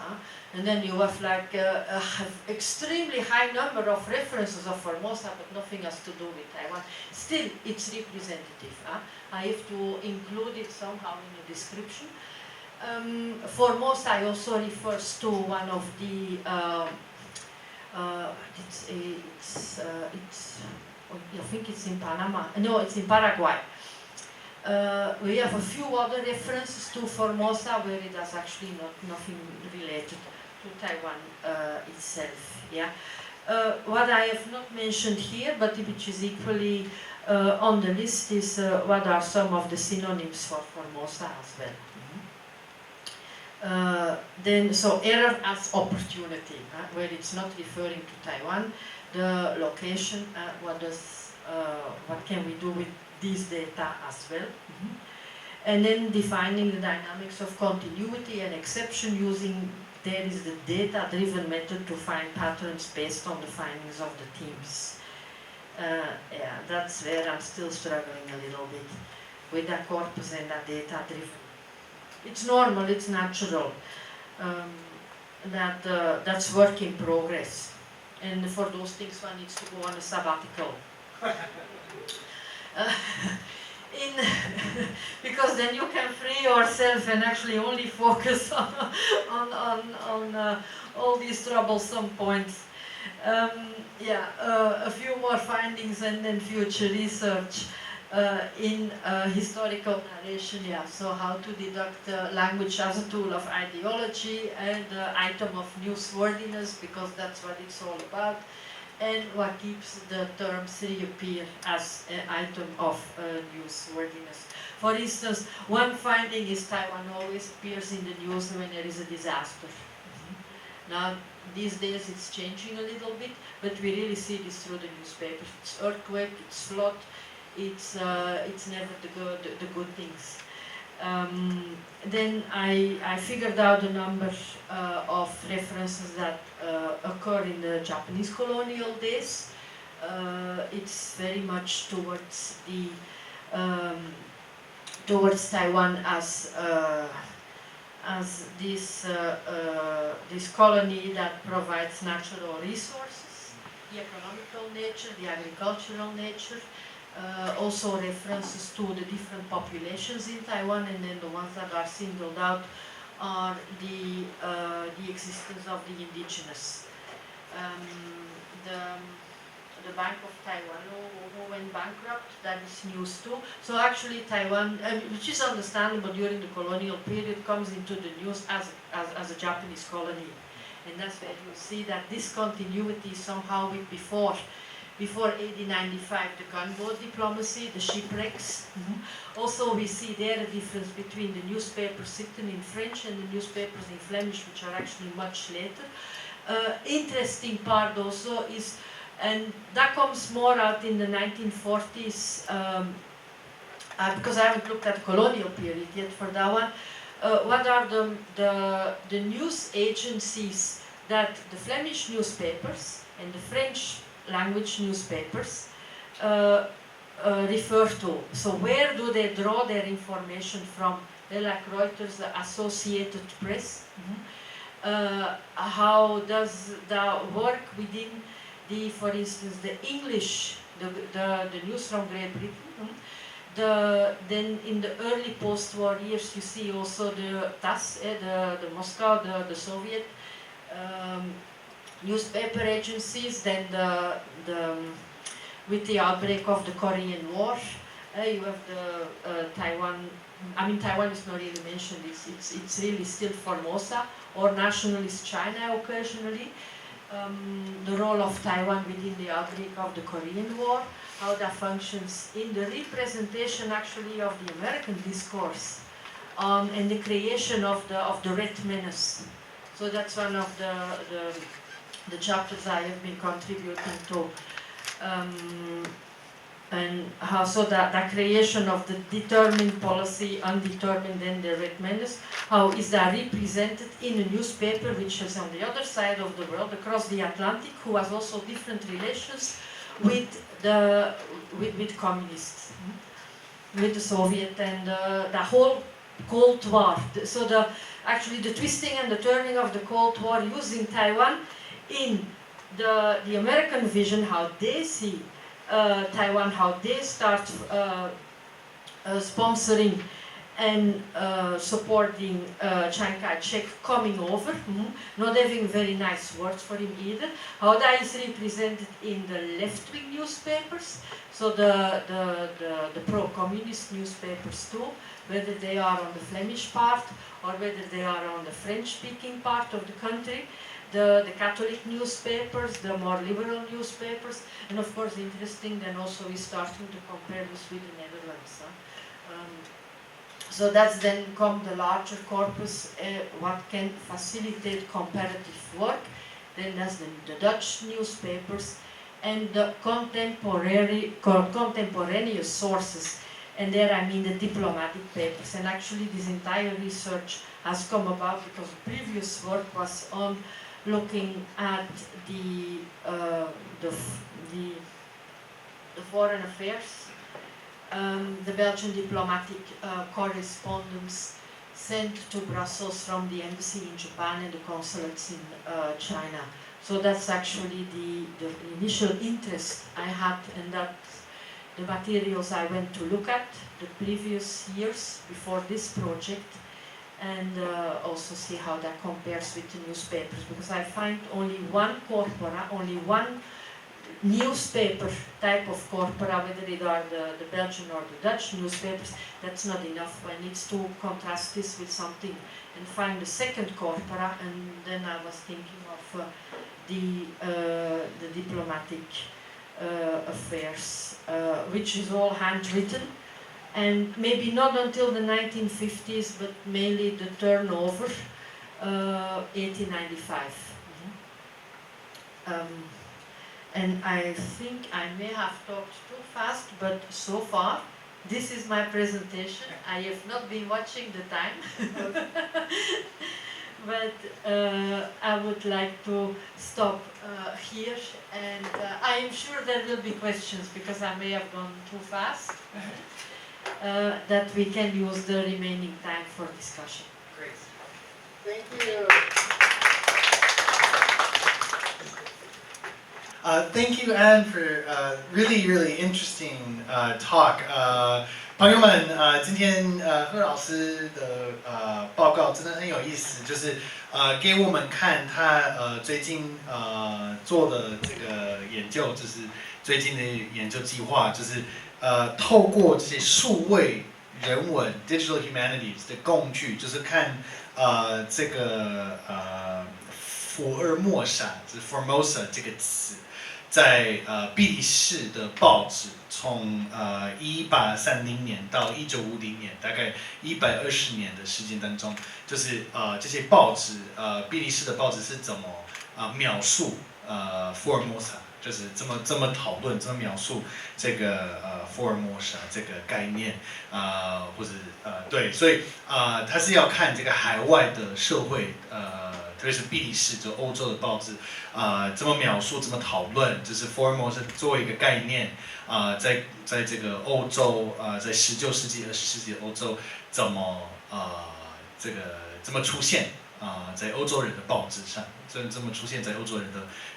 And then you have like an extremely high number of references of Formosa, but nothing has to do with Taiwan. Still, it's representative. I have to include it somehow in the description. Formosa also refers to one of the, I think it's in Panama. No, it's in Paraguay. We have a few other references to Formosa where it has actually nothing related to Taiwan itself. What I have not mentioned here, but which is equally on the list, is what are some of the synonyms for Formosa as well. Then, so error as opportunity, where it's not referring to Taiwan. The location, what can we do with these data as well. And then defining the dynamics of continuity and exception using, there is the data-driven method to find patterns based on the findings of the teams. That's where I'm still struggling a little bit with that corpus and that data-driven. It's normal, it's natural. That's work in progress. And for those things one needs to go on a sabbatical. Because then you can free yourself and actually only focus on all these troublesome points. A few more findings and then future research in historical narration. So how to deduct language as a tool of ideology and item of newsworthiness, because that's what it's all about. And what keeps the terms reappear as an item of newsworthiness. For instance, one finding is Taiwan always appears in the news when there is a disaster. Now, these days it's changing a little bit, but we really see this through the newspapers. It's earthquake, it's flood, it's never the good things. Then I figured out a number of references that occur in the Japanese colonial days. It's very much towards towards Taiwan as as this colony that provides natural resources, the economical nature, the agricultural nature, also references to the different populations in Taiwan, and then the ones that are singled out are the existence of the indigenous. The Bank of Taiwan who went bankrupt, that is news too. So actually Taiwan, which is understandable during the colonial period, comes into the news as a Japanese colony. And that's where you see that discontinuity somehow with before AD 95, the gunboat diplomacy, the shipwrecks. Also we see there a difference between the newspapers written in French and the newspapers in Flemish, which are actually much later. Interesting part also is, and that comes more out in the 1940s, because I haven't looked at the colonial period yet for that one. What are the news agencies that the Flemish newspapers and the French language newspapers refer to? So where do they draw their information from? They're like Reuters, the Associated Press. How does that work within for instance, the English, the news from Great Britain? Then in the early post-war years, you see also the TASS, the Moscow, the Soviet newspaper agencies. Then with the outbreak of the Korean War, you have the Taiwan. I mean, Taiwan is not really mentioned. It's really still Formosa or nationalist China occasionally. The role of Taiwan within the outbreak of the Korean War, how that functions in the representation actually of the American discourse, and the creation of the Red Menace. So that's one of the chapters I have been contributing to. And how so that creation of the determined policy, undetermined, and the Red Menace, how is that represented in a newspaper which is on the other side of the world, across the Atlantic, who has also different relations with communists, with the Soviet, and the whole Cold War. So actually the twisting and the turning of the Cold War, using Taiwan in the American vision, how they see Taiwan, how they start sponsoring and supporting Chiang Kai-shek coming over, not having very nice words for him either. How that is represented in the left-wing newspapers, so the pro-communist newspapers too, whether they are on the Flemish part or whether they are on the French-speaking part of the country. The Catholic newspapers, the more liberal newspapers, and of course interesting then also is starting to compare this with the Netherlands. So that's then come the larger corpus, what can facilitate comparative work. Then that's the Dutch newspapers and the contemporaneous sources. And there I mean the diplomatic papers. And actually this entire research has come about because the previous work was on looking at the foreign affairs, the Belgian diplomatic correspondence sent to Brussels from the embassy in Japan and the consulates in China. So that's actually the initial interest I had, and that the materials I went to look at the previous years before this project, and also see how that compares with the newspapers, because I find only one corpora, only one newspaper type of corpora, whether they are the Belgian or the Dutch newspapers, that's not enough. I need to contrast this with something and find the second corpora, and then I was thinking of the diplomatic affairs, which is all handwritten. And maybe not until the 1950s, but mainly the turnover, 1895. And I think I may have talked too fast, but so far, this is my presentation. I have not been watching the time. But I would like to stop here, and I am sure there will be questions, because I may have gone too fast. That we can use the remaining time for discussion. Great. Thank you. Thank you, Ann, for really, really interesting talk. 朋友们，今天贺老师的报告真的很有意思，就是给我们看他最近做的这个研究，就是最近的研究计划，就是透过这些数位人文 （Digital Humanities） 的工具，就是看这个福尔摩沙，就是 Formosa 这个词。在比利时的报纸，从1830年到1950年，大概120年的时间当中，就是这些报纸，比利时的报纸是怎么描述福尔摩沙，就是怎么讨论，怎么描述这个福尔摩沙这个概念，或者对，所以他是要看这个海外的社会，特别是比利时就欧洲的报纸，怎么描述，怎么讨论，就是福尔摩沙作为一个概念，在这个欧洲，在19世纪、20世纪的欧洲，怎么出现，在欧洲人的报纸上，怎么出现在欧洲人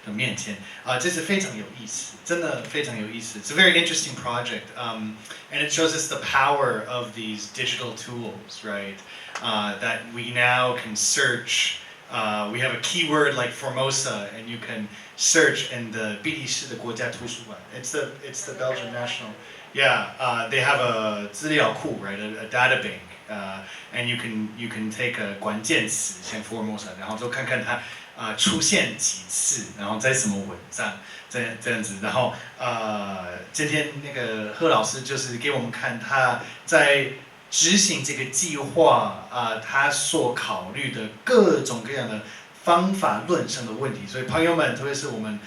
的面前，这是非常有意思，真的非常有意思。It's a very interesting project, and it shows us the power of these digital tools, right? That we now can search. We have a keyword like Formosa, and you can search in the 比利时的国家图书馆. It's the Belgian national. Yeah, they have a 资料库, right? A data bank, and you can take a 关键词像 Formosa, 然后就看看它出现几次，然后在什么文章这样子，然后今天那个贺老师就是给我们看他在执行这个计划他所考虑的各种各样的方法论上的问题，所以朋友们，特别是我们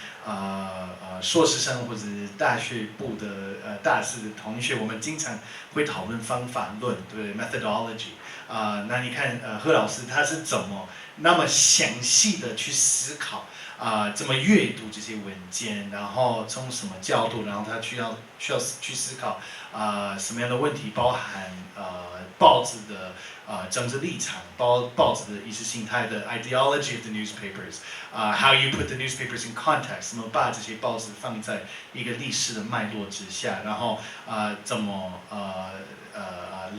硕士生或者大学部的大四的同学，我们经常会讨论方法论，对 methodology。那你看贺老师他是怎么那么详细的去思考怎么阅读这些文件，然后从什么角度，然后他需要去思考什么样的问题，包含报纸的政治立场，报纸的意识形态的 ideology of the newspapers, how you put the newspapers in context, 怎么把这些报纸放在一个历史的脉络之下，然后怎么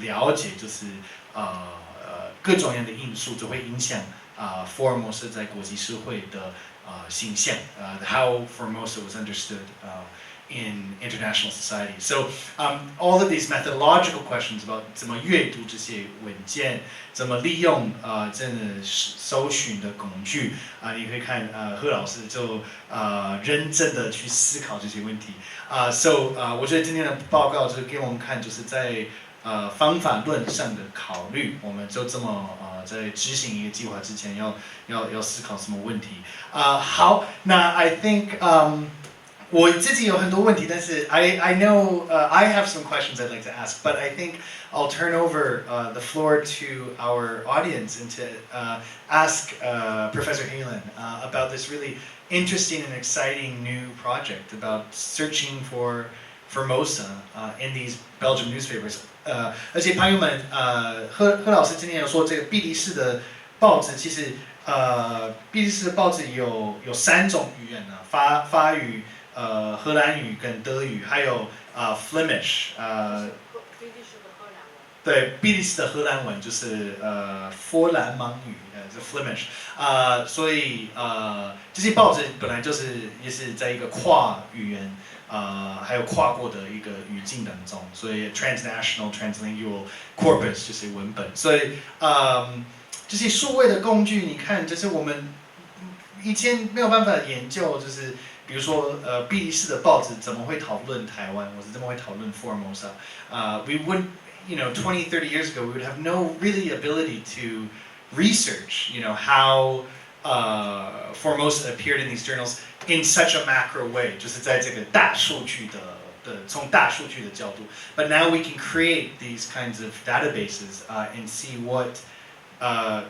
了解就是各种样的因素就会影响福尔摩沙在国际社会的形象，how Formosa was understood in international society. So all of these methodological questions about 怎么阅读这些文件，怎么利用真的搜寻的工具你可以看贺老师就认真的去思考这些问题So 我觉得今天的报告就是给我们看，就是在方法论上的考虑，我们就这么在执行一个计划之前要思考什么问题好，那 I think我自己有很多问题，但是 I know I have some questions I'd like to ask, but I think I'll turn over the floor to our audience and to ask Professor Heylen about this really interesting and exciting new project about searching for Formosa in these Belgian newspapers. 而且朋友们，贺老师今天有说这个比利时的报纸，其实比利时的报纸有3种语言法语。荷兰语跟德语，还有Flemish，对，比利时的荷兰文就是佛兰芒语，是 Flemish，所以这些报纸本来也是在一个跨语言还有跨国的一个语境当中，所以 transnational translingual corpus 就是文本，所以这些数位的工具，你看，就是我们以前没有办法研究，就是。比如说，比利时的报纸怎么会讨论台湾，或者怎么会讨论福尔摩沙？We would, 20, 30 years ago, we would have no really ability to research, how Formosa appeared in these journals in such a macro way, 就是在这个大数据从大数据的角度。But now we can create these kinds of databases and see what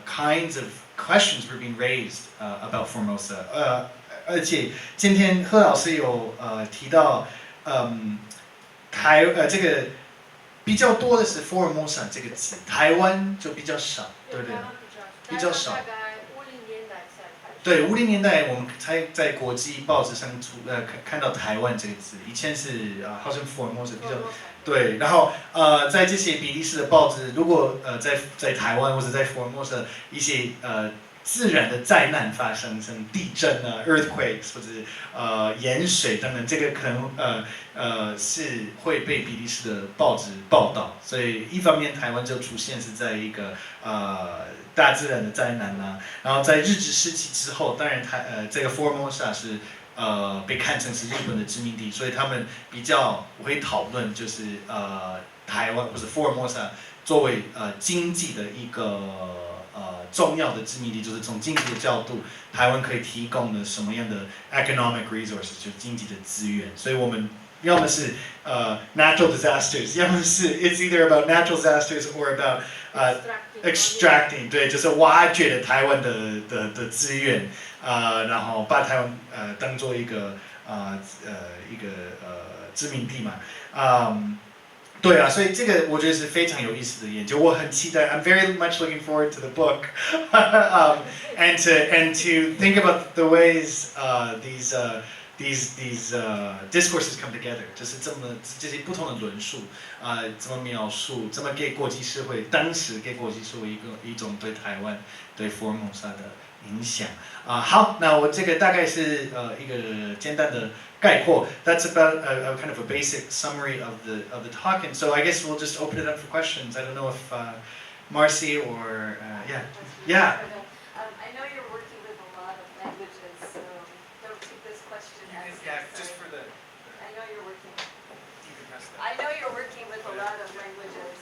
kinds of questions were being raised about Formosa. 而且今天贺老师有提到，这个比较多的是福尔摩沙这个词，台湾就比较少，对不对？比较少。对，50年代我们才在国际报纸上看到台湾这个字，以前是好像福尔摩沙比较对，然后在这些比利时的报纸，如果在台湾或者在福尔摩沙一些自然的灾难发生，像地震啊 earthquakes 或者盐水等等，这个可能是会被比利时的报纸报道，所以一方面台湾就出现是在一个大自然的灾难啊，然后在日治时期之后，当然这个福尔摩沙是被看成是日本的殖民地，所以他们比较会讨论就是台湾或者福尔摩沙作为经济的一个重要的殖民地，就是从经济的角度，台湾可以提供的什么样的 economic resources 就是经济的资源，所以我们要么是natural disasters， 要么是 it's either about natural disasters or about extracting， 对，就是挖掘了台湾的资源，然后把台湾当做一个殖民地嘛，对啊，所以这个我觉得是非常有意思的研究，我很期待。I'm very much looking forward to the book, and to think about the ways these discourses come together， 就是这些不同的论述，怎么描述，怎么给国际社会当时给国际社会一种对台湾、对福尔摩沙的影响。好，那我这个大概是一个简单的概括。That's about a kind of a basic summary of the talk, and so I guess we'll just open it up for questions. I don't know if Marcy or yeah. I know you're working with a lot of languages, so don't take this question as. Yeah, just for the. I know you're working with a lot of languages.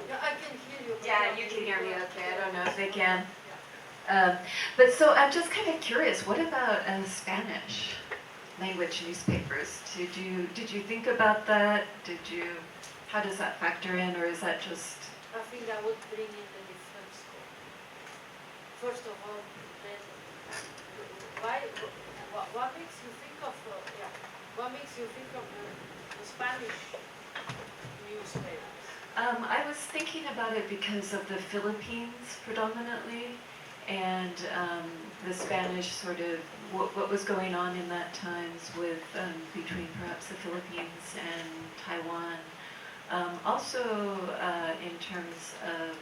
Yeah, I can hear you. Yeah, you can hear me okay. I don't know if they can. But so I'm just kind of curious. What about Spanish language newspapers? Did you think about that? How does that factor in, or is that just? I think I would bring in the different scope. First of all, then what makes you think of the Spanish newspapers? I was thinking about it because of the Philippines predominantly, and the Spanish sort of what was going on in that times with between perhaps the Philippines and Taiwan. Also in terms of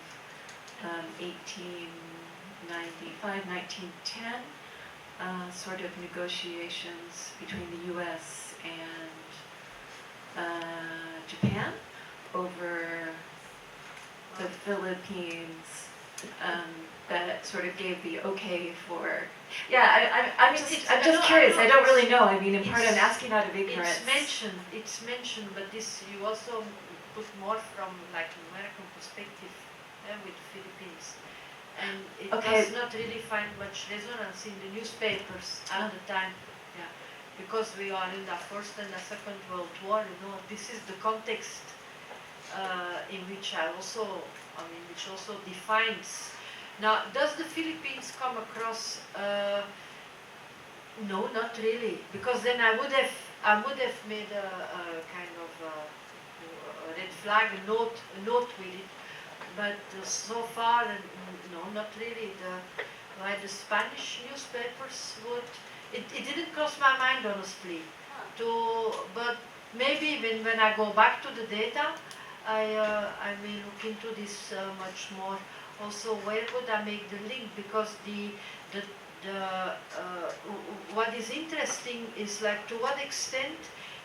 1895, 1910, sort of negotiations between the U.S. and Japan over the Philippines, that sort of gave the okay for. Yeah, I'm just curious. I don't really know. I mean, in part, I'm asking out of ignorance. It's mentioned, but this you also put more from like American perspective with Philippines, and it does not really find much resonance in the newspapers at the time. Yeah, because we are in the First and the Second World War. You know, this is the context in which which also defines. Now, does the Philippines come across? No, not really, because then I would have made a kind of a red flag, a note with it. But so far, no, not really. Why the Spanish newspapers would? It didn't cross my mind honestly. But maybe when I go back to the data, I may look into this much more. Also, where would I make the link? Because what is interesting is like to what extent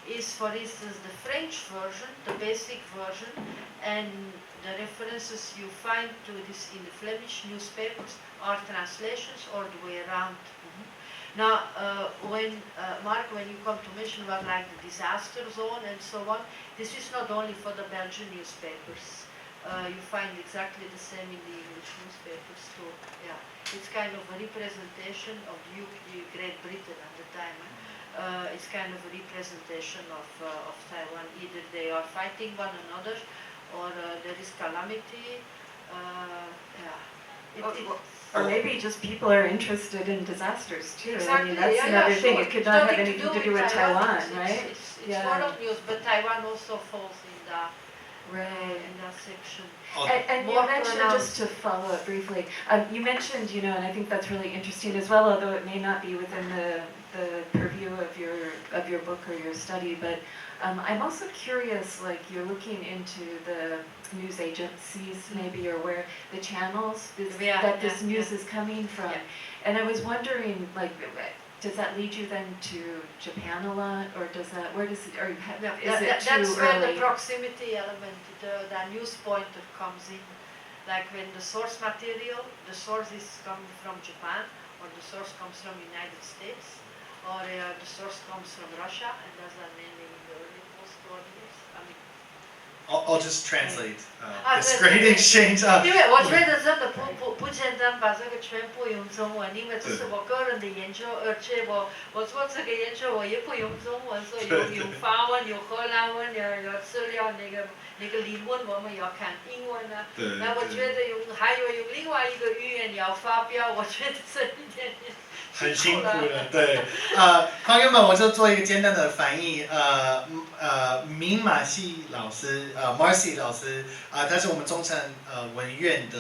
is, for instance, the French version, the basic version, and the references you find to this in the Flemish newspapers are translations or the way around. Now, Mark, when you come to mention about like the disaster zone and so on, this is not only for the Belgian newspapers. You find exactly the same in the English newspapers too. Yeah, it's kind of a representation of the Great Britain at the time. It's kind of a representation of Taiwan. Either they are fighting one another, or there is calamity. Or maybe just people are interested in disasters too. Exactly. I mean, that's another thing. Sure. It could not have anything to do with Taiwan, right? It's world news, but Taiwan also falls in the Right. in that section. And you More mentioned, pronounced. just to follow up briefly, you mentioned, and I think that's really interesting as well, although it may not be within the purview of your book or your study, but I'm also curious, like you're looking into the news agencies maybe, or where the channels that this news is coming from. Yeah. And I was wondering, like, does that lead you then to Japan a lot, or where does it, or is it too That's where the early? proximity element, the news pointer comes in. Like when the source material, the source is coming from Japan, or the source comes from United States, or the source comes from Russia, and that's mainly in the early post-war years. I mean, I'll just translate this great exchange. 因为我觉得真的不简单把这个全部用中文，因为这是我个人的研究，而且我做这个研究我也不用中文，所以有法文、有荷兰文、有资料那个理论我们要看英文啊。那我觉得还有用另外一个语言要发表，我觉得这一点点。很辛苦的，对，朋友们，我就做一个简单的翻译，明马系老师，Marcy 老师，他是我们中山文院的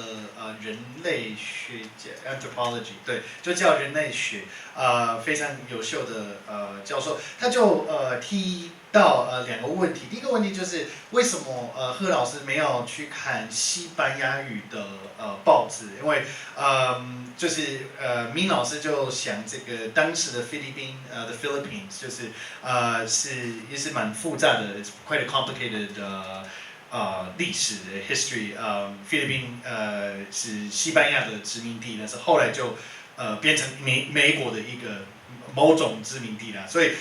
人类学家 anthropology， 对，就叫人类学，非常优秀的教授，他就提到2个问题，第一个问题就是为什么贺老师没有去看西班牙语的报纸，因为就是明老师就想这个当时的菲律宾the Philippines 就是也是蛮复杂的 ，it's quite a complicated 历史的 history， 菲律宾是西班牙的殖民地，但是后来就变成美国的一个某种殖民地啦，所以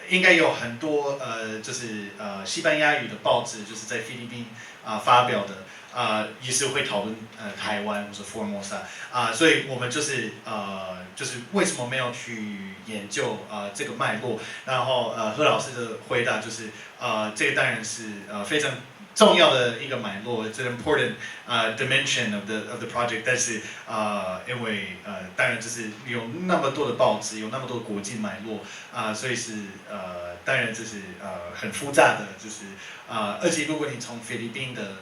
应该有很多就是西班牙语的报纸就是在菲律宾发表的。也是会讨论台湾或者福尔摩沙所以我们就是为什么没有去研究这个脉络？然后贺老师的回答就是这个当然是非常重要的一个脉络 ，it's an important dimension of the project。但是因为当然就是有那么多的报纸，有那么多的国际脉络所以是当然这是很复杂的，就是而且如果你从菲律宾的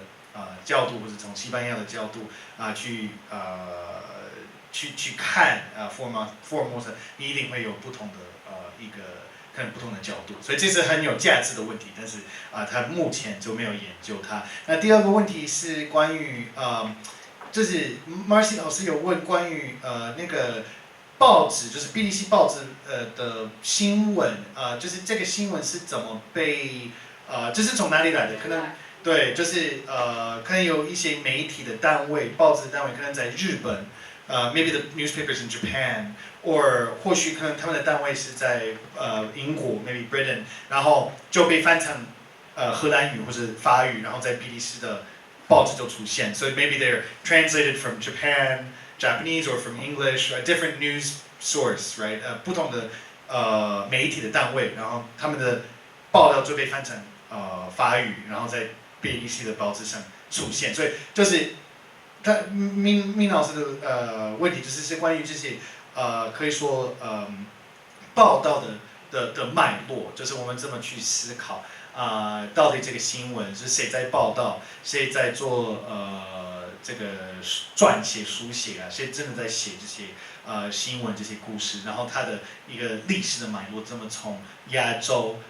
角度，或者从西班牙的角度去看福尔摩沙，你一定会有不同的看不同的角度，所以这是很有价值的问题，但是他目前就没有研究它。那第二个问题是关于就是 Marcy 老师有问关于那个报纸，就是比利时报纸的新闻就是这个新闻是怎么被这是从哪里来的？可能。对，就是可能有一些媒体的单位、报纸单位可能在日本，maybe the newspapers in Japan，or 或许可能他们的单位是在英国 ，maybe Britain， 然后就被翻成荷兰语或者法语，然后在比利时的报纸就出现，所以 maybe they're translated from Japanese or from English，a different news source，right？ 不同的媒体的单位，然后他们的报道就被翻成法语，然后在比利时的报纸上出现，所以就是明老师的问题就是关于这些可以说报道的脉络，就是我们怎么去思考到底这个新闻是谁在报道，谁在做这个撰写书写谁真的在写这些新闻这些故事，然后它的一个历史的脉络怎么从亚洲。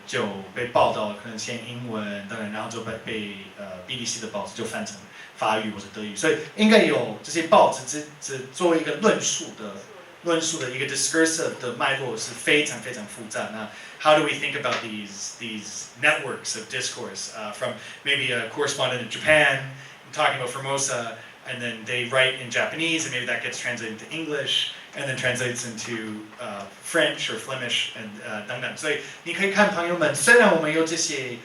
就被报道，可能先英文，当然，然后就被比利时的报纸就翻成法语或者德语，所以应该有这些报纸只作为一个论述的一个 discursive 的脉络是非常非常复杂。那 how do we think about these networks of discourse from maybe a correspondent in Japan talking about Formosa, and then they write in Japanese, and maybe that gets translated into English.And then translates into French or Flemish and 等等，所以你可以看朋友们，虽然我们有这些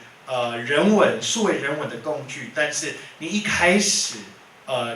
数位人文的工具，但是你一开始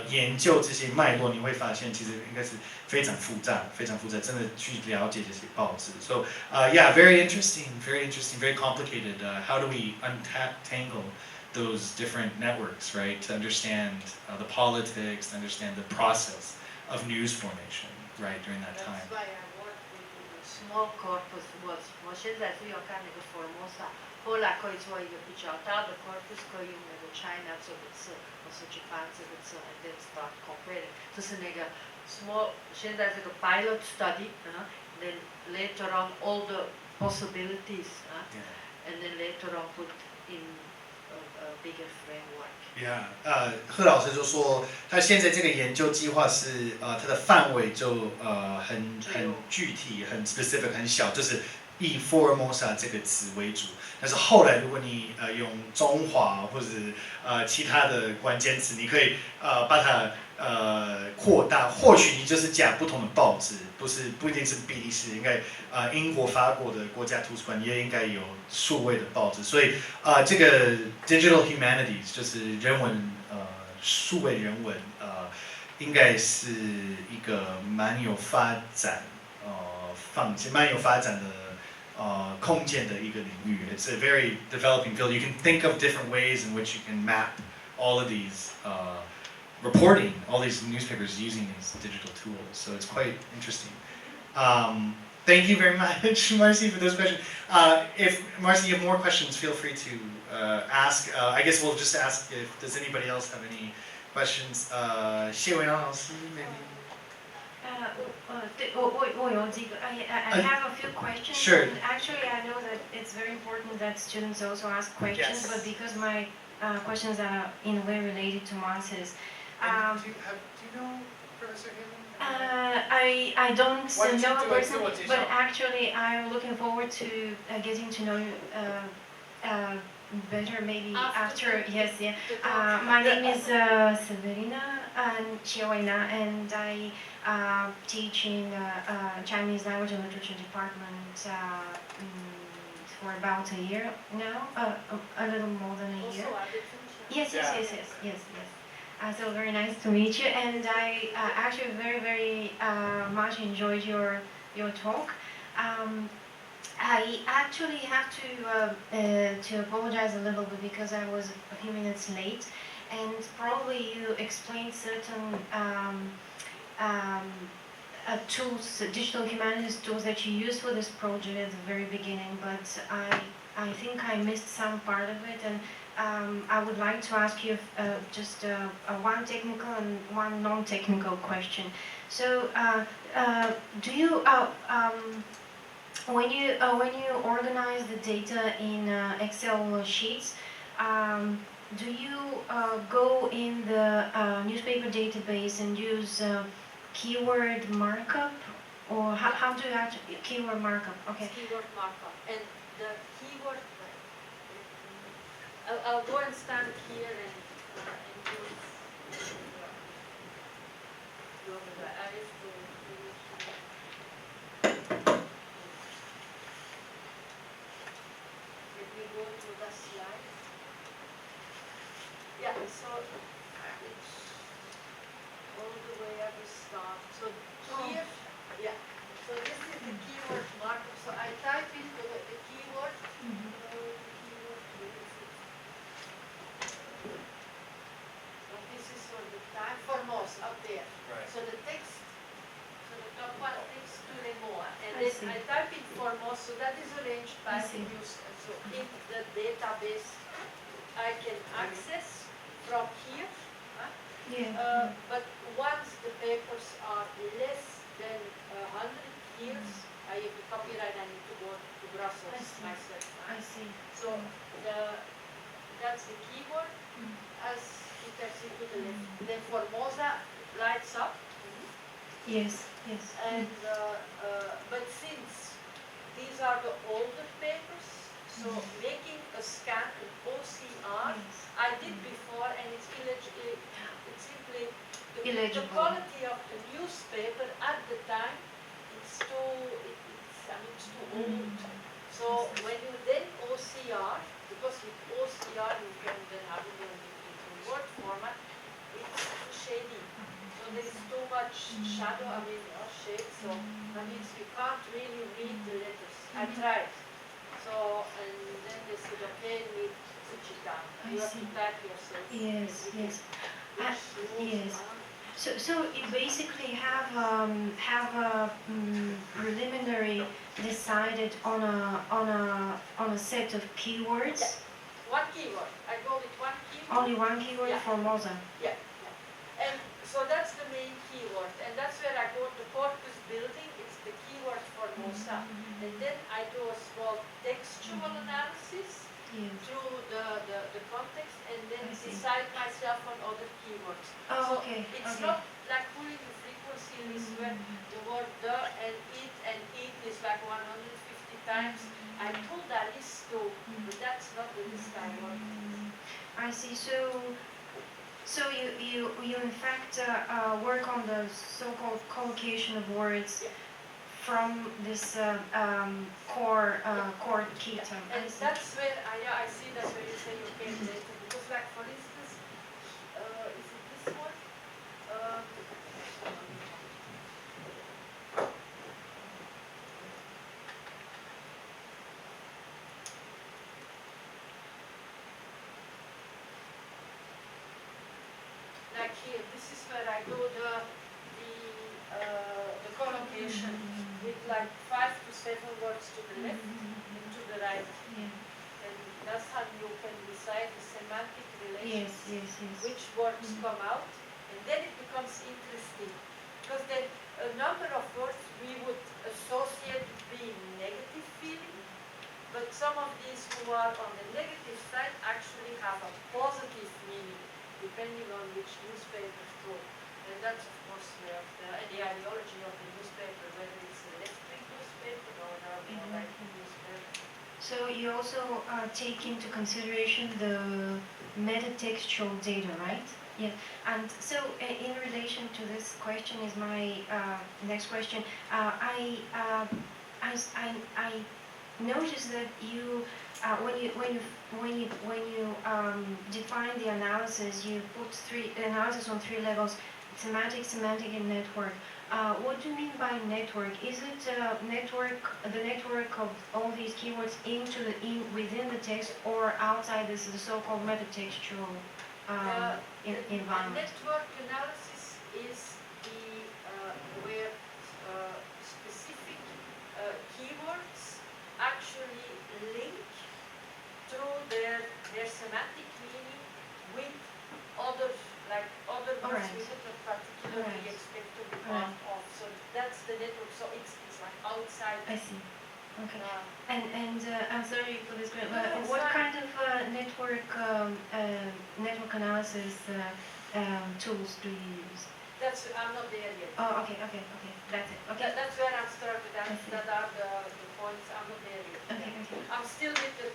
研究这些脉络，你会发现其实应该是非常复杂，真的去了解这些报纸。So yeah, very interesting, very complicated. How do we untangle those different networks, right? To understand the politics, to understand the process of news formation.Right during that time. That's why I work with small corpus，我现在是要看那个福尔摩沙，后来可以做一个比较大的 corpus，可以用那个 China 这个字，或是 Japan 这个字 ，and then start comparing。这是那个 small，现在这个 pilot study，then later on all the possibilities，and then later on put in a bigger framework。贺老师就说，他现在这个研究计划是它的范围就很具体、很 specific、很小，就是以福尔摩沙这个词为主。但是后来如果你用中华或者其他的关键词，你可以把它扩大，或许你就是加不同的报纸，不一定是比利时，应该英国、法国的国家图书馆也应该有数位的报纸。所以这个 Digital Humanities 就是人文数位人文应该是一个蛮有发展蛮有发展的空间的一个领域。It's a very developing field. You can think of different ways in which you can map all of these reporting, all these newspapers using these digital tools. So it's quite interesting. Thank you very much, Marcy, for those questions. If Marcy, you have more questions, feel free to ask. I guess we'll just ask if does anybody else have any questions. 谢伟郎老师 maybe. I have a few questions. Sure. And actually, I know that it's very important that students also ask questions, Yes. but because my questions are in a way related to Marcy's. Do you know Professor Heylen? I don't know a person, do but actually I'm looking forward to getting to know you better maybe after. Yes, yeah. My name is Severina Chiawena, and I teach in Chinese language and literature department for about a year now, a little more than a year. Yes. So very nice to meet you, and I actually very much enjoyed your talk. I actually have to apologize a little bit because I was a few minutes late, and probably you explained certain tools, digital humanities tools that you used for this project at the very beginning, but I think I missed some part of it, and I would like to ask you just one technical and one non-technical question. So, do you when you organize the data in Excel sheets, do you go in the newspaper database and use keyword markup, or how do you actually keyword markup? Okay. Keyword markup, and the keyword. I'll go and stand here and use your eyes to. Let me go to the slide. Yeah, so it's all the way up the start. So here, yeah. So this is the keyword markup. So I type in the keyword. Formosa up there. Right. So the text, so the top one takes to Remoa, and then I type in Formosa. So that is arranged by the news. So in the database, I can access from here. But once the papers are less than 100 years, I have the copyright. I need to go to Brussels myself. I see. So that's the keyword. As you can see to the left. Then Formosa lights up. Yes. And but since these are the older papers, so making a scan in OCR, I did before, and it's illegible. It's simply the quality of the newspaper at the time. It's too old. So when you then OCR, because with OCR you can then have it in Word format, it's too shady. So there is too much shadow, shade, so that means you can't really read the letters. I tried. So, and then they said, okay, we switch it down. You have to type yourself. Yes. So you basically have a preliminary decided on a set of keywords. One keyword. I call it one keyword. Only one keyword Yeah. Formosa. Yeah. And so that's the main keyword, and that's where I go to corpus building. It's the keyword Formosa, and then I do a small textual analysis Yes. through the context, and then I see. decide myself on other keywords. Oh, so okay. it's Okay. not like pulling the frequency list where the word the and it is like 150 times. I pull that list too, but that's not the list I want. I see. So you in fact work on the so-called collocation of words Yeah. from this core key term. And I see. that's where I see that when you say you came later, because like for instance, is it this one? Like here, this is where I do the collocation with like 5 to 7 words to the left and to the right. Yeah. And that's how you can decide the semantic relation, Yes. which words come out, and then it becomes interesting. Because then a number of words we would associate with being negative feeling, but some of these who are on the negative side actually have a positive meaning, depending on which newspaper to. And that's of course the ideology of the newspaper, whether it's a left-wing newspaper or a more right-wing newspaper. So you also take into consideration the metatextual data, right? Yeah. And so in relation to this question is my next question. I noticed that you when you define the analysis, you put analysis on 3 levels: thematic, semantic, and network. What do you mean by network? Is it the network of all these keywords within the text or outside this, the so-called metatextual environment? Network analysis is where specific keywords actually link through their semantic meaning with other words we would not particularly expect to be part of. So that's the network. So it's like outside. I see. Okay. And I'm sorry for this, but No, it's what fine. kind of network analysis tools do you use? I'm not there yet. Oh, okay. That's it. Okay. That's where I'm started. I see. That are the points. I'm not there yet. Okay. I'm still with the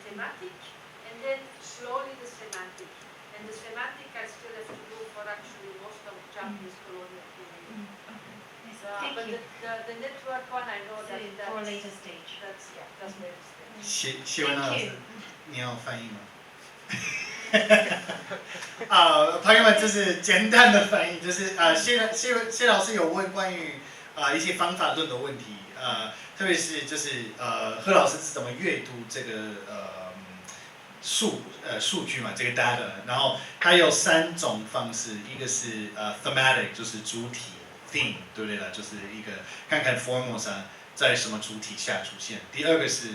thematic, and then slowly the semantic. And the semantic I still have to do for actually most of Japanese colonial period. Thank But you. the network one, I know that For that's later stage. that's later stage. 谢文老 Thank 师 you.，你要翻译吗？朋友们，这是简单的翻译，就是谢老师有问关于一些方法论的问题，特别是就是贺老师是怎么阅读这个数据嘛，这个 data， 然后它有3种方式，一个是thematic， 就是主体 theme， 对不对啦？就是一个看看 Formosa 在什么主体下出现。第二个是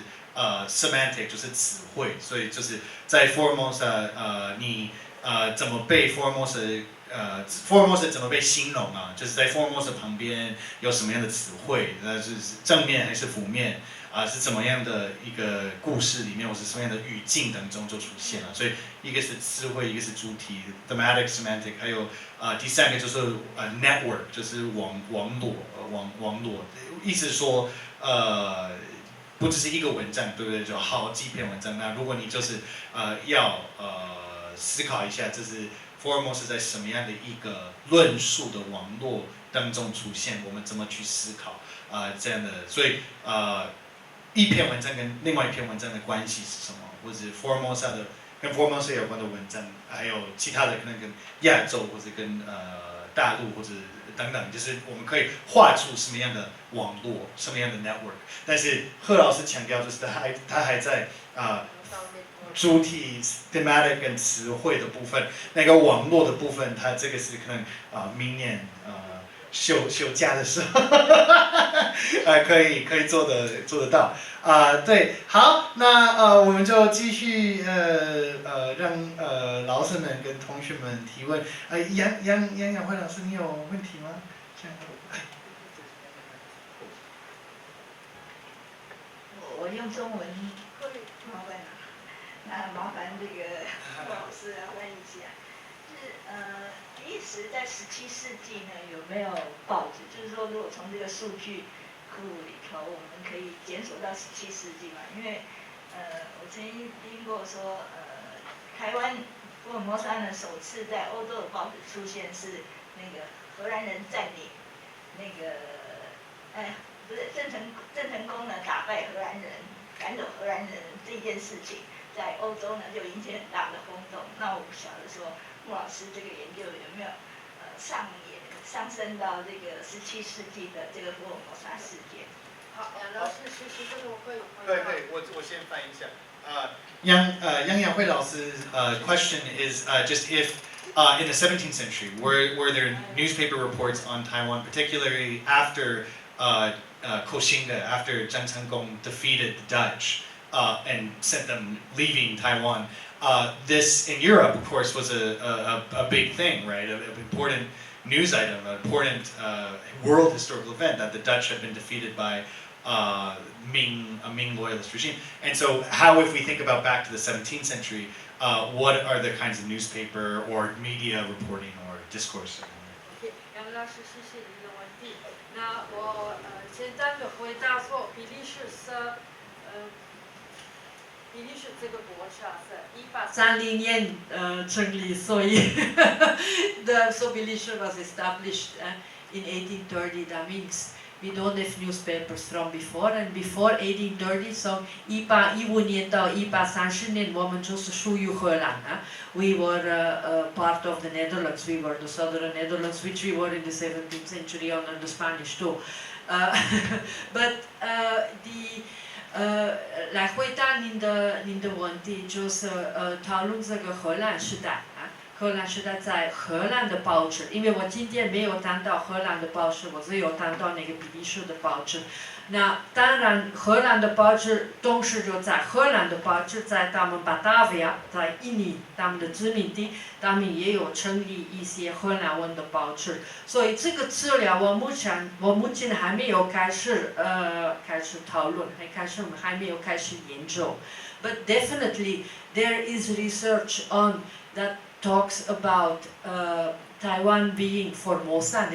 semantic， 就是词汇，所以就是在 Formosa 你怎么被 Formosa Formosa 怎么被形容啊？就是在 Formosa 旁边有什么样的词汇，那是正面还是负面？是怎么样的一个故事里面，或是什么样的语境当中就出现了。所以一个是词汇，一个是主体 thematic semantic， 还有第3个就是network， 就是网络，意思说不只是一个文章，对不对？就好几篇文章。那如果你就是要思考一下，这是 Formosa 在什么样的一个论述的网络当中出现，我们怎么去思考这样的，所以一篇文章跟另外一篇文章的关系是什么，或者 Formosa 的跟 Formosa 有关的文章，还有其他的可能跟亚洲或者跟大陆或者等等，就是我们可以画出什么样的网络，什么样的 network。但是贺老师强调就是他还在主体 thematic 跟词汇的部分，那个网络的部分，它这个是可能明年休假的时候可以做得到对，好，那我们就继续让老师们跟同学们提问。杨雅慧老师，你有问题吗？我用中文麻烦了，那麻烦这个老师来问一下，比利时在17世纪呢有没有报纸？就是说，如果从这个数据库里头，我们可以检索到17世纪嘛？因为我曾经听过说，台湾福尔摩沙呢首次在欧洲的报纸出现是那个荷兰人占领那个不是郑成功呢打败荷兰人，赶走荷兰人这件事情，在欧洲呢就引起很大的轰动。那我不晓得说穆老师这个研究有没有上升到这个17世纪的这个福尔摩沙事件。好，杨老师，其实这个我可以。对，我先翻译一下。杨雅慧老师question is just if in the 17th century were there newspaper reports on Taiwan, particularly after Koxinga, after Zhang Cangong defeated the Dutch and sent them leaving Taiwan. This in Europe, of course, was a big thing, right? An important news item, an important world historical event that the Dutch had been defeated by a Ming loyalist regime. And so, how, if we think about back to the 17th century, what are the kinds of newspaper or media reporting or discourse? 杨老师，谢谢您的问题。那我简单的回答说，比利时这个国家是1830年成立，所以so比利时 was established in 1830. That means we don't have newspapers from before, and before 1830, so 1815年到1830年，我们就是属于荷兰啊。We were part of the Netherlands. We were the southern Netherlands, which we were in the 17th century under the Spanish too. But 来回答您的问题，就是讨论这个荷兰时代啊。荷兰时代在荷兰的报纸，因为我今天没有谈到荷兰的报纸，我只有谈到那个比利时的报纸。那当然，荷兰的报纸同时就在荷兰的报纸，在他们巴达维亚，在印尼他们的殖民地，他们也有成立一些荷兰文的报纸。所以这个资料我目前还没有开始讨论，我们还没有开始研究。But definitely there is research on that talks about Taiwan being Formosa,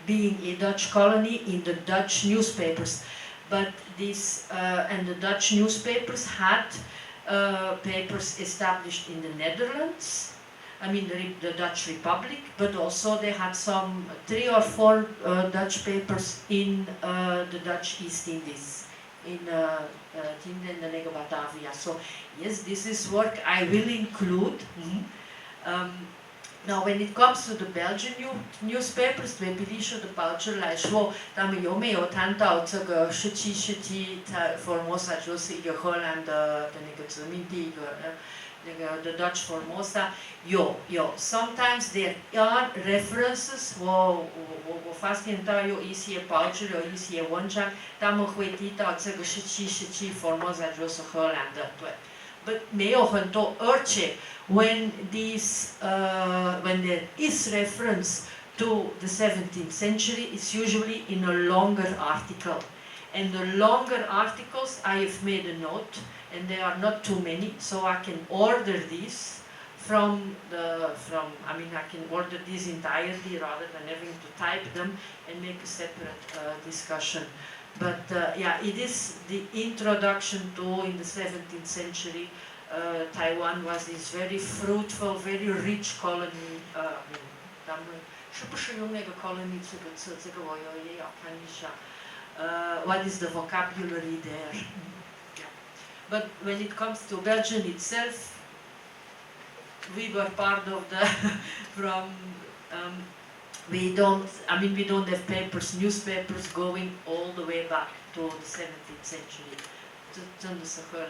being a Dutch colony in the Dutch newspapers. But and the Dutch newspapers had papers established in the Netherlands, I mean the Dutch Republic, but also they had 3 or 4 Dutch papers in the Dutch East Indies, in Batavia. So yes, this is work I will include. Now, when it comes to the Belgian newspapers, 对比利时的报纸来说，他们有没有谈到这个17世纪在Formosa就是一个荷兰的那个殖民地，那个 the Dutch Formosa 有 Sometimes there are references. 我发现到有一些报纸有一些文章，他们会提到这个17世纪Formosa就是荷兰的，对。But 没有很多，而且 when there is reference to the 17th century, it's usually in a longer article. And the longer articles, I have made a note, and there are not too many, so I can order these I can order these entirely rather than having to type them and make a separate discussion. But it is the introduction to, in the 17th century, Taiwan was this very fruitful, very rich colony. 他们是不是用那个 colony 这个词？这个我也要看一下。What is the vocabulary there? Yeah. But when it comes to Belgium itself, we were part of the we don't have newspapers going all the way back to the 17th century. 这真的是荷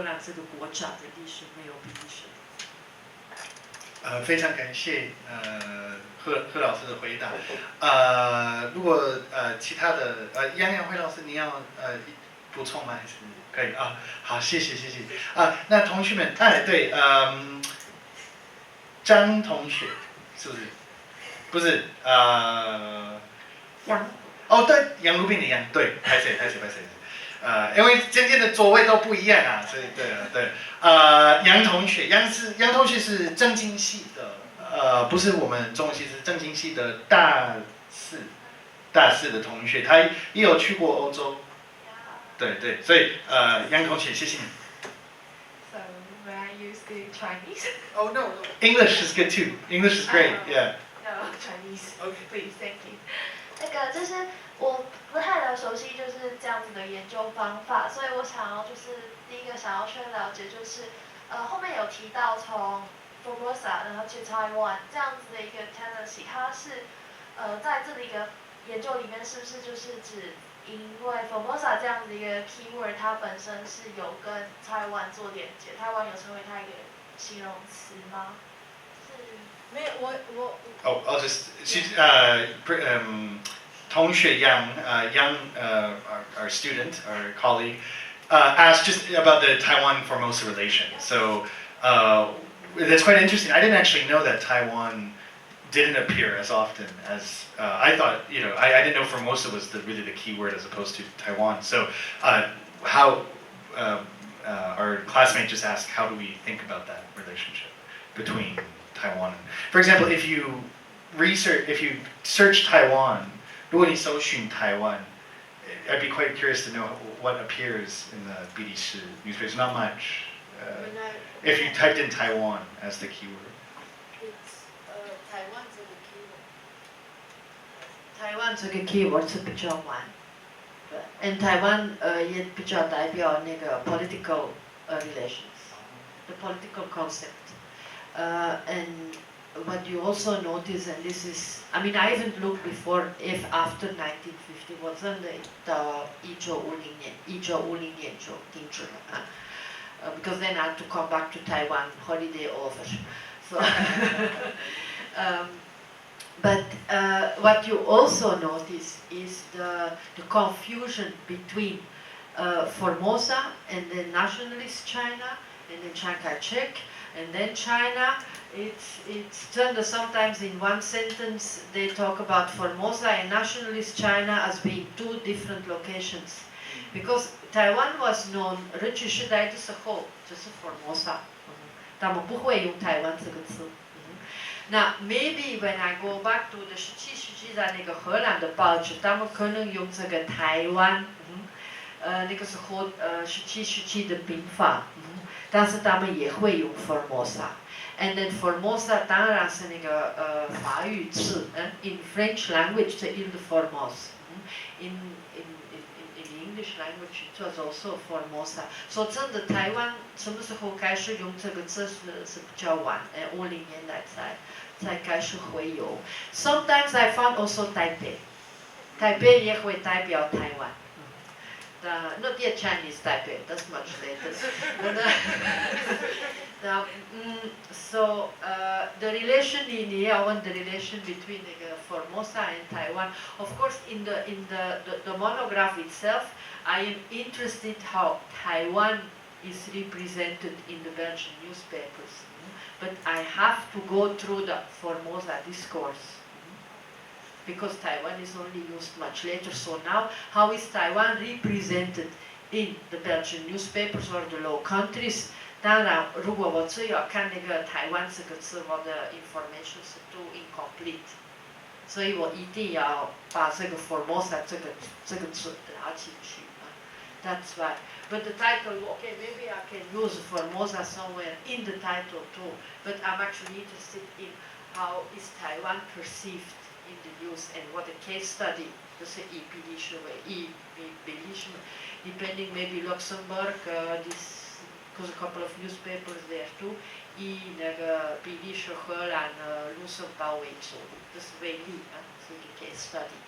兰这个国家的历史没有比利时。非常感谢贺老师的回答。如果其他的杨慧老师，你要补充吗？还是可以啊？好，谢谢那同学们，对，张同学是不是？不是杨。哦，对，杨如冰的杨，对，拍谁？因为今天的座位都不一样啊，所以对。杨同学是政经系的，不是我们中文系，是政经系的大四的同学，他也有去过欧洲。对，所以杨同学，谢谢你。So may I use the Chinese? Oh no. English is good too. English is great. Yeah. No, Chinese. Okay. Please, thank you. 就是我不太熟悉就是这样子的研究方法，所以我想要就是第一个想要先了解就是后面有提到从 Formosa 然后去 Taiwan 这样子的一个 tendency， 它是在这里的研究里面是不是就是指因为 Formosa 这样子的一个 keyword 它本身是有跟 Taiwan 做连接，台湾有成为它一个形容词吗？没有，我。Oh, I'll just. Tongshui Yang, our student, our colleague, asked just about the Taiwan-Formosa relation. So that's quite interesting. I didn't actually know that Taiwan didn't appear as often as I thought. I didn't know Formosa was really the key word as opposed to Taiwan. So our classmate just asked, how do we think about that relationship between Taiwan? For example, if you search Taiwan, 如果你搜寻台湾, I'd be quite curious to know what appears in the 比利时 newspapers. Not much. If you typed in Taiwan as the keyword. It's Taiwan 这个 keyword. 台湾这个 keyword 是比较晚，对，台湾也比较代表那个 political relations, the political concept, and what you also notice, and this is, I mean, I haven't looked before if after 1950我真的到1950年就停止了啊，because then I had to come back to Taiwan, holiday over, so. But what you also notice is the confusion between Formosa and then nationalist China and then Chiang Kai-shek and then China. It's turned sometimes in one sentence they talk about Formosa and nationalist China as being two different locations. Because Taiwan was known, 日据时代的时候就是 Formosa， 他们不会用台湾这个词。那 maybe when I go back to the 17世纪的那个荷兰的报纸，他们可能用这个台湾，那个时候17世纪的兵法，但是他们也会用 Formosa。And then Formosa 当然是那个法语词，in French language 是 Île-de-Formose，in English language 叫做 Formosa。说真的，台湾什么时候开始用这个词是比较晚，50年代才开始会有。Sometimes I found also Taipei 也会代表台湾。Not yet Chinese Taipei, that's much later. So the relation in the relation between Formosa and Taiwan. Of course, in the monograph itself, I am interested how Taiwan is represented in the Belgian newspapers. But I have to go through the Formosa discourse. Because Taiwan is only used much later. So now, how is Taiwan represented in the Belgian newspapers or the Low Countries? 当然，如果我只要看那个台湾这个词，我的 information 是 too incomplete， 所以我一定要把这个 Formosa 这个词拿进去。That's why. But the title, okay, maybe I can use Formosa somewhere in the title too. But I'm actually interested in how is Taiwan perceived in the news and what a case study. 就是以比利时为depending maybe Luxembourg, because a couple of newspapers there too. 以那个比利时、荷兰、卢森堡为主，这是为例啊，是一个 case study。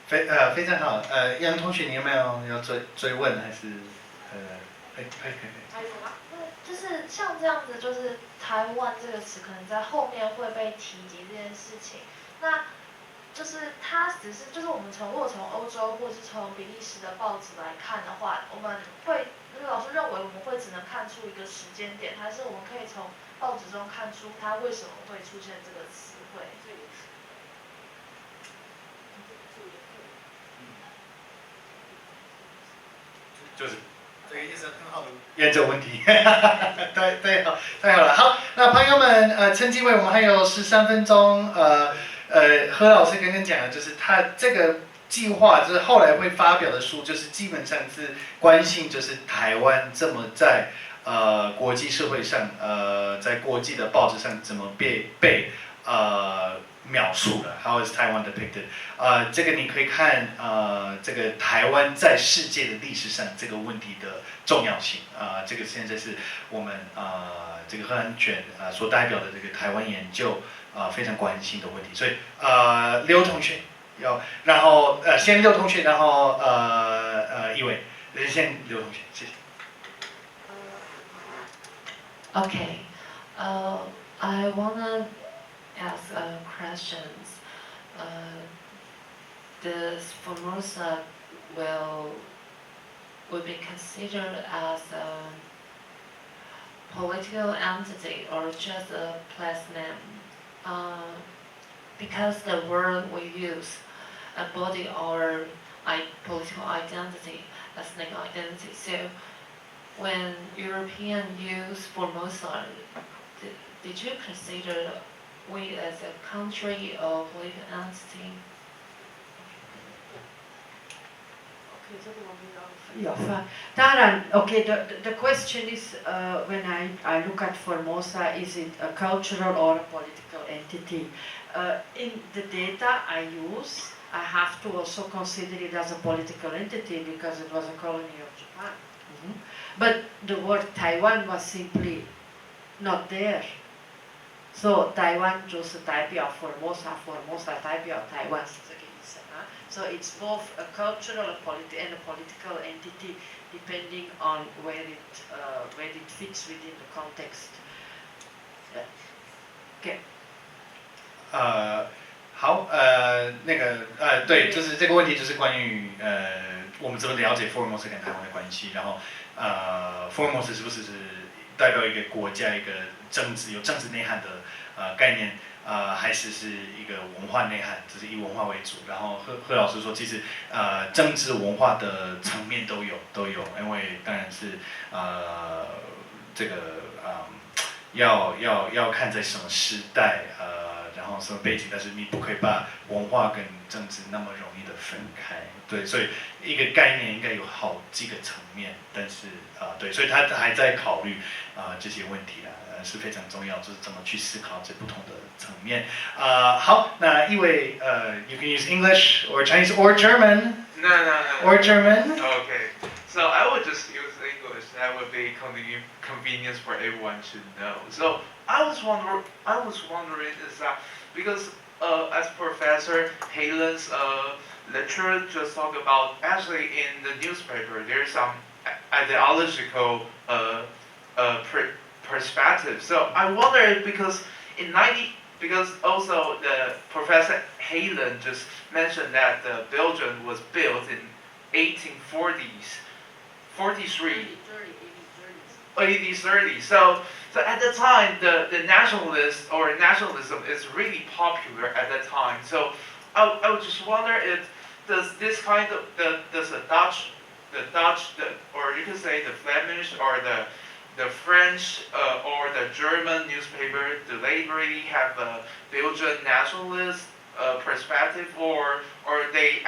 非常好。杨同学，你有没有要追问还是可以？还有吗？就是像这样子，就是台湾这个词可能在后面会被提及这件事情。那就是它只是就是我们如果从欧洲或是从比利时的报纸来看的话，我们会那个老师认为我们会只能看出一个时间点，还是我们可以从报纸中看出它为什么会出现这个词汇？就是这个也是很好的研究问题。对，好，太好了。好，那朋友们，趁机会我们还有13分钟，何老师刚刚讲的，就是他这个计划，就是后来会发表的书，就是基本上是关心就是台湾这么在国际社会上，在国际的报纸上怎么被描述了 ，How is Taiwan depicted？ 这个你可以看这个台湾在世界的历史上这个问题的重要性这个现在是我们这个贺安娟所代表的这个台湾研究非常关心的问题，所以刘同学然后先刘同学，然后一位，先刘同学，谢谢。Okay, I wanna ask questions. Does Formosa will be considered as a political entity or just a place name? Because the word we use embody our political identity, ethnic identity. So when Europeans use Formosa, did you consider we as a country or political entity? Yeah, 当然 okay, the question is when I look at Formosa, is it a cultural or a political entity? In the data I use, I have to also consider it as a political entity because it was a colony of Japan. But the word Taiwan was simply not there. So Taiwan 就是代表 Formosa 代表台湾是这个意思啊。So it's both a cultural and a political entity depending on where it fits within the context. Okay. 好，那个对，就是这个问题就是关于我们怎么了解福尔摩斯跟台湾的关系，然后福尔摩斯是不是代表一个国家一个有政治内涵的概念，还是一个文化内涵，只是以文化为主。然后贺老师说，其实政治文化的层面都有，因为当然是这个要看在什么时代然后什么背景，但是你不可以把文化跟政治那么容易的分开。对，所以一个概念应该有好几个层面，但是对，所以他还在考虑这些问题是非常重要，就是怎么去思考这不同的层面。好，那一位you can use English or Chinese or German. No. Or German. Okay, so I would just use English. That would be convenience for everyone to know. So I was wondering is that because as Professor Heylen's lecture just talked about, actually in the newspaper there's some ideological perspective. So I wonder because also the Professor Heylen just mentioned that the Belgium was built in 1840s, 43. 80s. So at the time, the nationalism is really popular at that time. So I would just wonder if does this kind of does the Dutch, or you could say the Flemish or the French or the German newspaper, do they really have a Belgian nationalist perspective, or they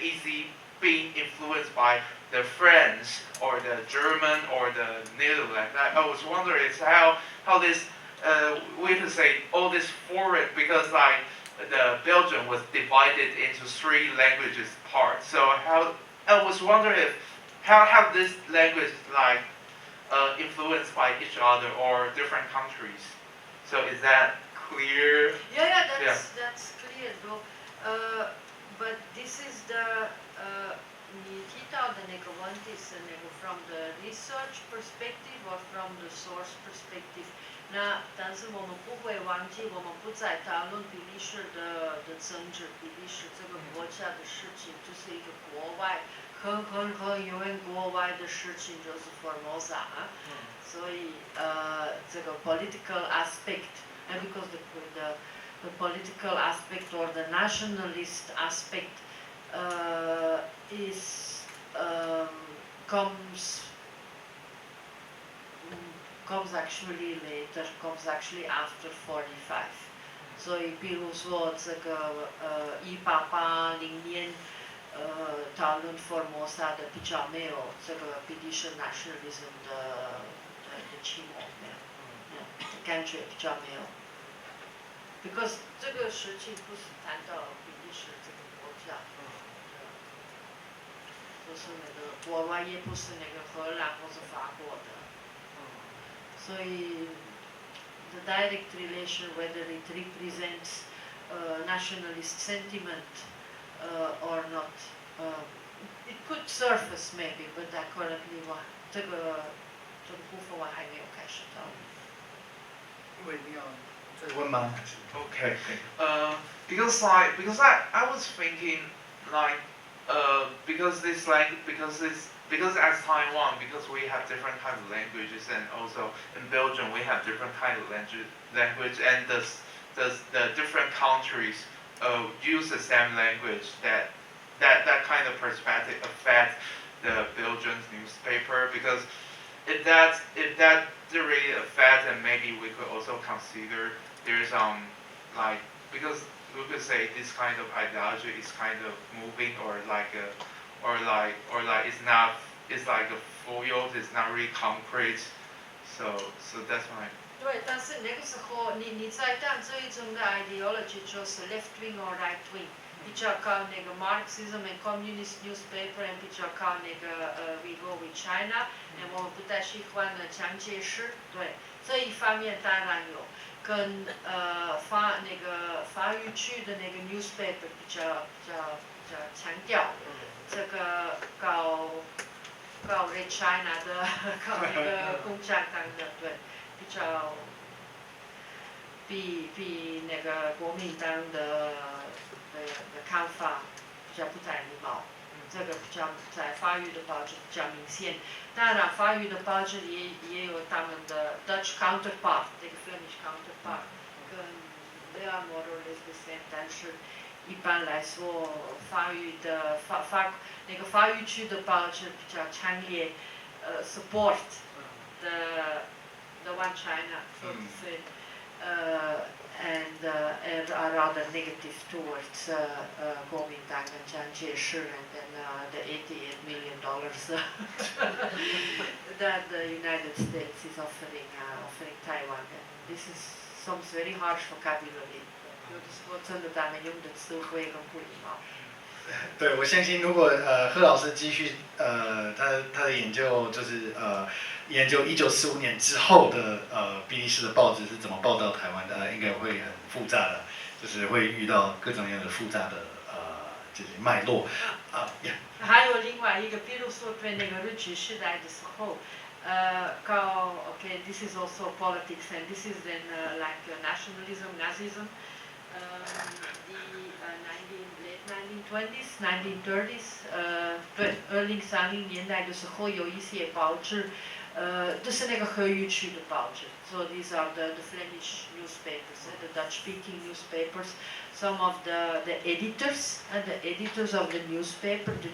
easily being influenced by the French or the German or the Netherlands? I was wondering how this we could say all this foreign, because like the Belgium was divided into 3 languages parts. So I was wondering how this language like influenced by each other or different countries. So is that clear? Yeah, that's clear, bro. But this is the 你提到的那个问题是那个 from the research perspective or from the source perspective。那但是我们不会忘记，我们不再讨论比利时的政治，比利时这个国家的事情，就是一个国外很远国外的事情，就是 Formosa 啊。所以这个 political aspect，and because the political aspect or the nationalist aspect is comes actually later, comes actually after 45. 所以比如说这个1880年讨论 Formosa 的比较没有这个比利时 nationalism 的启蒙，没有，感觉比较没有。Because 这个事情不是谈到比利时这个国家，不是那个国外，也不是那个荷兰或者法国的，所以 the direct relation whether it represents nationalist sentiment or not, it could surface maybe, but that currently 这个部分我还没有开始讨论。因为你要再问吗？ Okay. Because I was thinking like because as Taiwan, because we have different kind of languages, and also in Belgium we have different kind of language, and the different countries use the same language. That kind of perspective affects the Belgian newspaper, because if that really affects, then maybe we could also consider there's like, because we could say this kind of ideology is kind of moving, or like it's like a foiled, it's not really concrete. So that's my. 对，但是那个时候你在讲这一种的 ideology 就是 left wing or right wing， 比较靠那个 Marxism and communist newspaper， and 比较靠那个we go with China，and 我们不太喜欢的蒋介石，对，这一方面当然有。跟法语区的那个 newspaper 比较强调这个搞 Red China 的，搞那个共产党的，对，比较比那个国民党的看法比较不太礼貌，这个比较在法语的报纸比较明显。当然，法语的报纸也有他们的 Dutch counterpart， 这个 Flemish counterpart， 跟 they are more or less the same， 但是一般来说，法语的那个法语区的报纸比较强烈support the one China， so to say， and are rather negative towards 国民党跟蒋介石，and then the $88 million that the United States is offering Taiwan. This is some very harsh vocabulary. 有的时候真的他们用的词汇很不礼貌。对，我相信如果贺老师继续他的研究，就是研究1945年之后的比利时的报纸是怎么报道台湾的，应该会很复杂的，就是会遇到各种各样的复杂的这些脉络还有另外一个，比如说在那个日据时代的时候，okay, this is also politics, and this is then like nationalism, Nazism. The late 1920s, 1930s, 对，20、30年代的时候有一些报纸，就是那个荷语区的报纸。So these are the Flemish newspapers, the Dutch-speaking newspapers. Some of the editors and the editors of the newspaper, the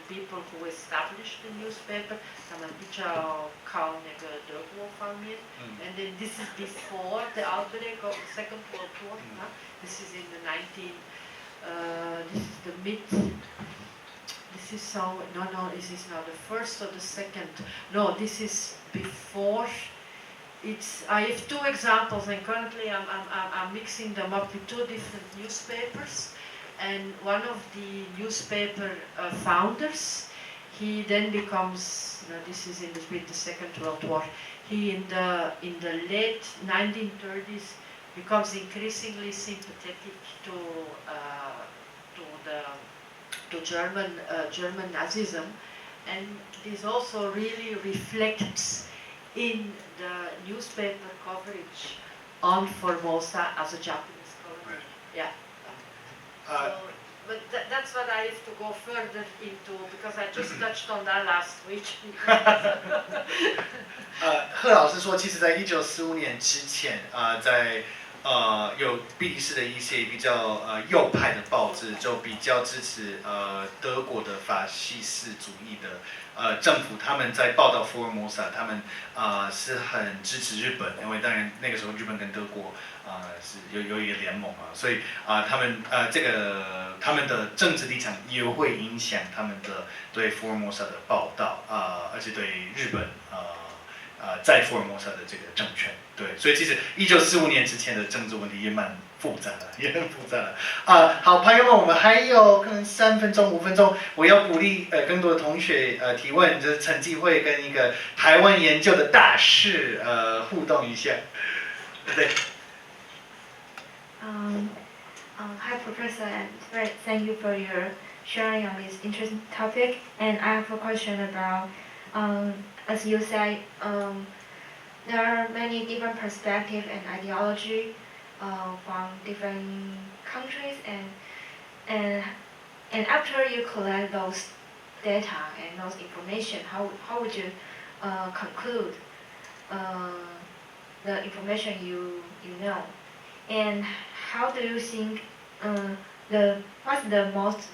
people who established the newspaper, 他们比较靠那个德国方面。And then this is before the outbreak of the Second World War. This is in the this is the mid. This is this is not the first or the second. No, this is before. I have two examples, and currently I'm mixing them up with two different newspapers. And one of the newspaper founders, he then becomes. This is with the Second World War. He in the late 1930s becomes increasingly sympathetic to to German Nazism, and this also really reflects in the newspaper coverage on Formosa as a Japanese colony. Right. Yeah. But that's what I have to go further into, because I just touched on that last week. 贺老师说，其实在1945年之前，在有比利时的一些比较右派的报纸，就比较支持德国的法西斯主义的政府，他们在报道福尔摩沙，他们是很支持日本，因为当然那个时候日本跟德国是有一个联盟啊，所以他们他们的政治立场也会影响他们的对福尔摩沙的报道而且对日本在福尔摩沙的这个政权，对，所以其实1945年之前的政治问题也蛮复杂的，也很复杂的好，朋友们，我们还有可能3分钟、5分钟，我要鼓励更多的同学提问，就是趁机会跟一个台湾研究的大师互动一下，对。Hi, Professor, and thank you for your sharing on this interesting topic. And I have a question about, as you said, there are many different perspectives and ideology from different countries, and after you collect those data and those information, how would you conclude the information you know? And how do you think what's the most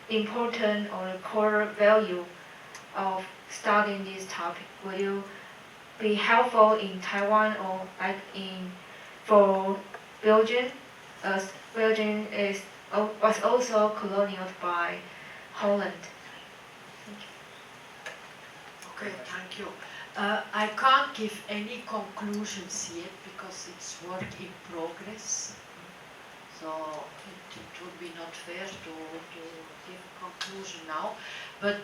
important or core value of studying this topic? Will you be helpful in Taiwan or like for Belgium, as Belgium was also colonial by Holland? Thank you. Okay, thank you. I can't give any conclusions yet because it's work in progress. So it would be not fair to give a conclusion now. But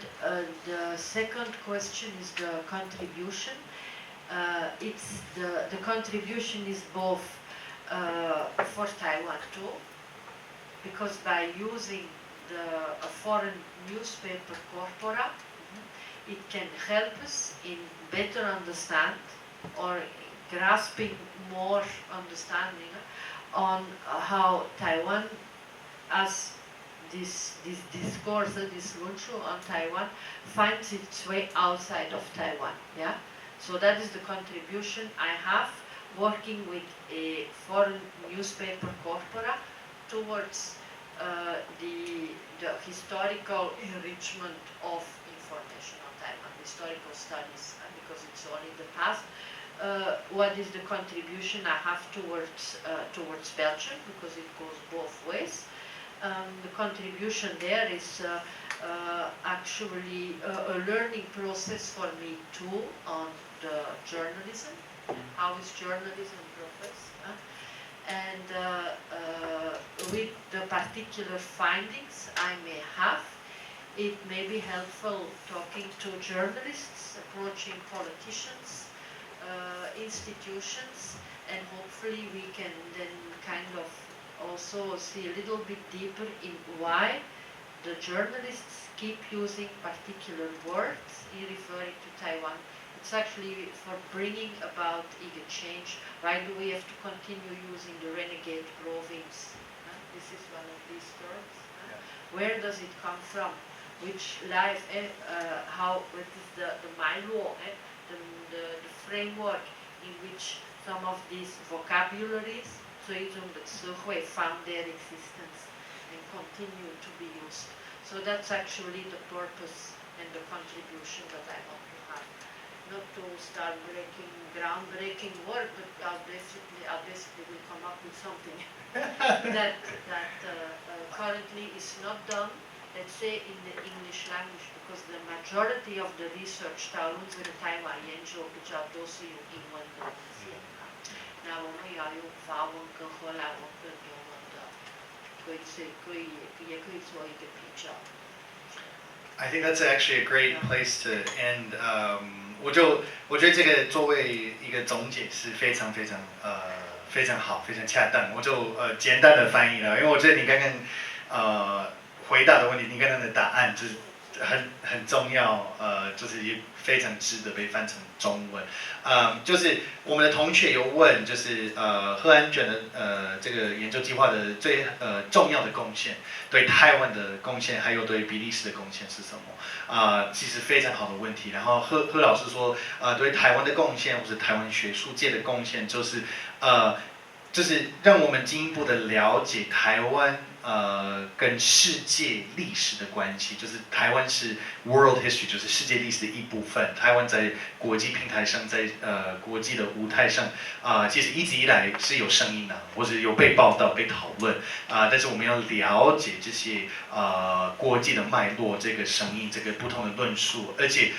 the second question is the contribution. It's the contribution is both for Taiwan too, because by using a foreign newspaper Corpora, it can help us in better understand or grasping more understanding on how Taiwan, as this discourse, this roadshow on Taiwan, finds its way outside of Taiwan. Yeah, so that is the contribution I have working with a foreign newspaper Corpora towards the historical enrichment of information on Taiwan, historical studies, because it's all in the past. What is the contribution I have towards Belgium, because it goes both ways. The contribution there is actually a learning process for me too on the journalism. How is journalism progress? And with the particular findings I may have, it may be helpful talking to journalists, approaching politicians, institutions, and hopefully we can then kind of also see a little bit deeper in why the journalists keep using particular words in referring to Taiwan. It's actually for bringing about eager change. Why do we have to continue using the renegade province? This is one of these terms. Where does it come from? Which life, what is the Milo, the framework in which some of these vocabularies, 最终的词汇 found their existence and continue to be used. So that's actually the purpose and the contribution that I want to have. Not to start breaking groundbreaking work, but I'll basically will come up with something that currently is not done, let's say, in the English language, because the majority of the research 讨论这个台湾研究比较都是用英文的文献，那我们要用法文跟荷兰文跟英文的，也可以做一个比较。I think that's actually a great place to end. 我觉得这个作为一个总结是非常好，非常恰当。我就简单的翻译了，因为我觉得你刚刚回答的问题，你刚刚的答案就是很重要，就是也非常值得被翻成中文。就是我们的同学有问，就是贺安卷的这个研究计划的最重要的贡献，对台湾的贡献，还有对比利时的贡献是什么？其实非常好的问题。然后贺老师说，对台湾的贡献或者台湾学术界的贡献，就是让我们进一步的了解台湾跟世界历史的关系，就是台湾是 world history， 就是世界历史的一部分。台湾在国际平台上，在国际的舞台上，其实一直以来是有声音的，或者有被报道、被讨论但是我们要了解这些国际的脉络，这个声音，这个不同的论述，而且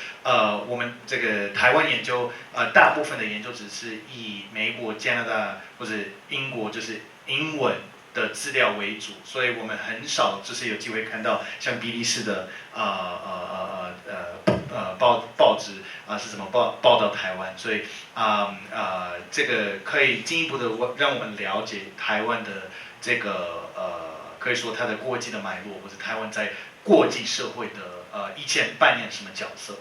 我们这个台湾研究大部分的研究只是以美国、加拿大或者英国就是英文的资料为主，所以我们很少就是有机会看到像比利时的报纸是怎么报道台湾，所以这个可以进一步的让我们了解台湾的这个可以说它的国际的脉络，或者台湾在国际社会的以前扮演什么角色，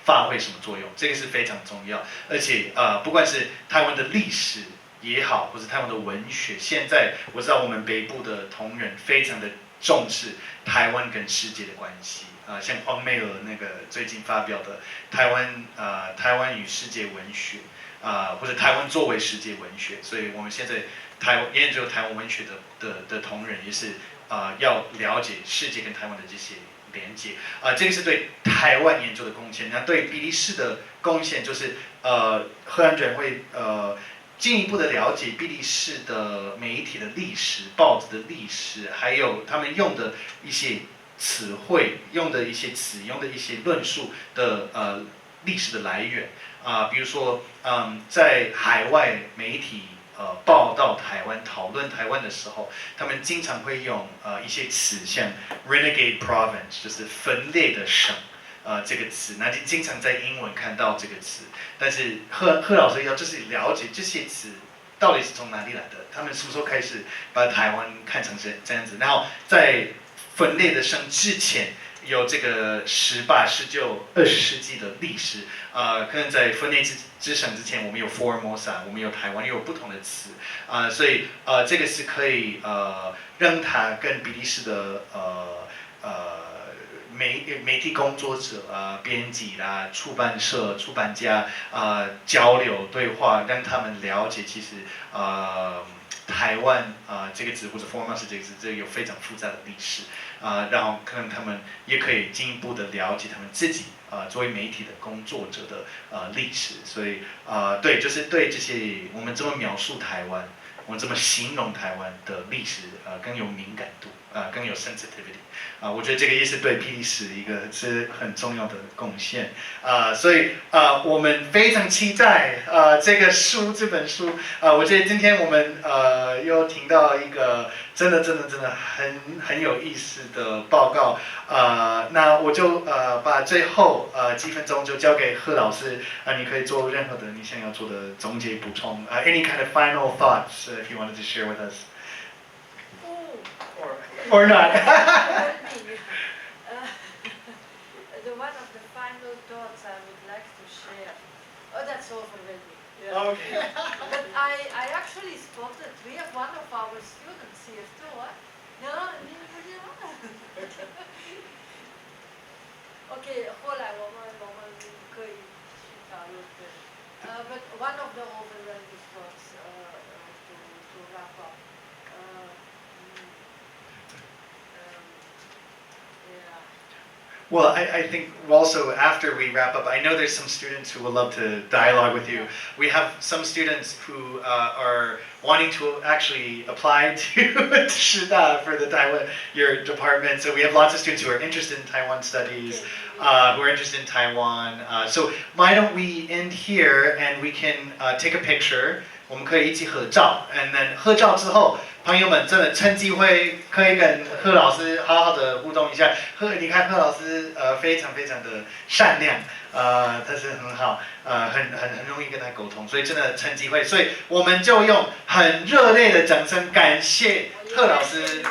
发挥什么作用，这个是非常重要。而且不管是台湾的历史也好，或者台湾的文学，现在我知道我们北部的同仁非常的重视台湾跟世界的关系像黄梅尔那个最近发表的台湾与世界文学或者台湾作为世界文学，所以我们现在研究台湾文学的同仁也是要了解世界跟台湾的这些连接这个是对台湾研究的贡献。那对比利时的贡献就是贺安卷会进一步的了解比利时的媒体的历史、报纸的历史，还有他们用的一些词汇、用的一些词、用的一些论述的历史的来源比如说在海外媒体报道台湾、讨论台湾的时候，他们经常会用一些词，像 renegade province， 就是分裂的省。这个词，那就经常在英文看到这个词，但是贺老师要就是了解这些词到底是从哪里来的，他们什么时候开始把台湾看成这样子，然后在分裂的省之前有这个18、19、20世纪的历史，可能在分裂之省之前，我们有福尔摩沙，我们有台湾，有不同的词，所以这个是可以让它跟比利时的媒体工作者编辑啦、出版社、出版家交流对话，让他们了解其实台湾这个字或者 Formosa 这个字，这有非常复杂的历史然后可能他们也可以进一步的了解他们自己作为媒体的工作者的历史，所以对，就是对这些我们这么描述台湾，我们这么形容台湾的历史更有敏感度更有 sensitivity我觉得这个也是对比利时一个是很重要的贡献所以我们非常期待这本书我觉得今天我们又听到一个真的很有意思的报告那我就把最后几分钟就交给贺老师你可以做任何的你想要做的总结补充any kind of final thoughts if you wanted to share with us or not one of the final thoughts I would like to share that's all already okay but I actually spotted we have one of our students here too no okay 后来我们可以去讨论but one of the overwhelming thoughts to wrap up Well, I think also after we wrap up, I know there's some students who would love to dialogue with you. We have some students who are wanting to actually apply to Shida for the Taiwan, your department. So we have lots of students who are interested in Taiwan studies, who are interested in Taiwan. So why don't we end here and we can take a picture. 我们可以一起合照 and then 合照之后朋友们真的趁机会可以跟贺老师好好的互动一下你看贺老师非常的善良他是很好很容易跟他沟通所以真的趁机会所以我们就用很热烈的掌声感谢贺老师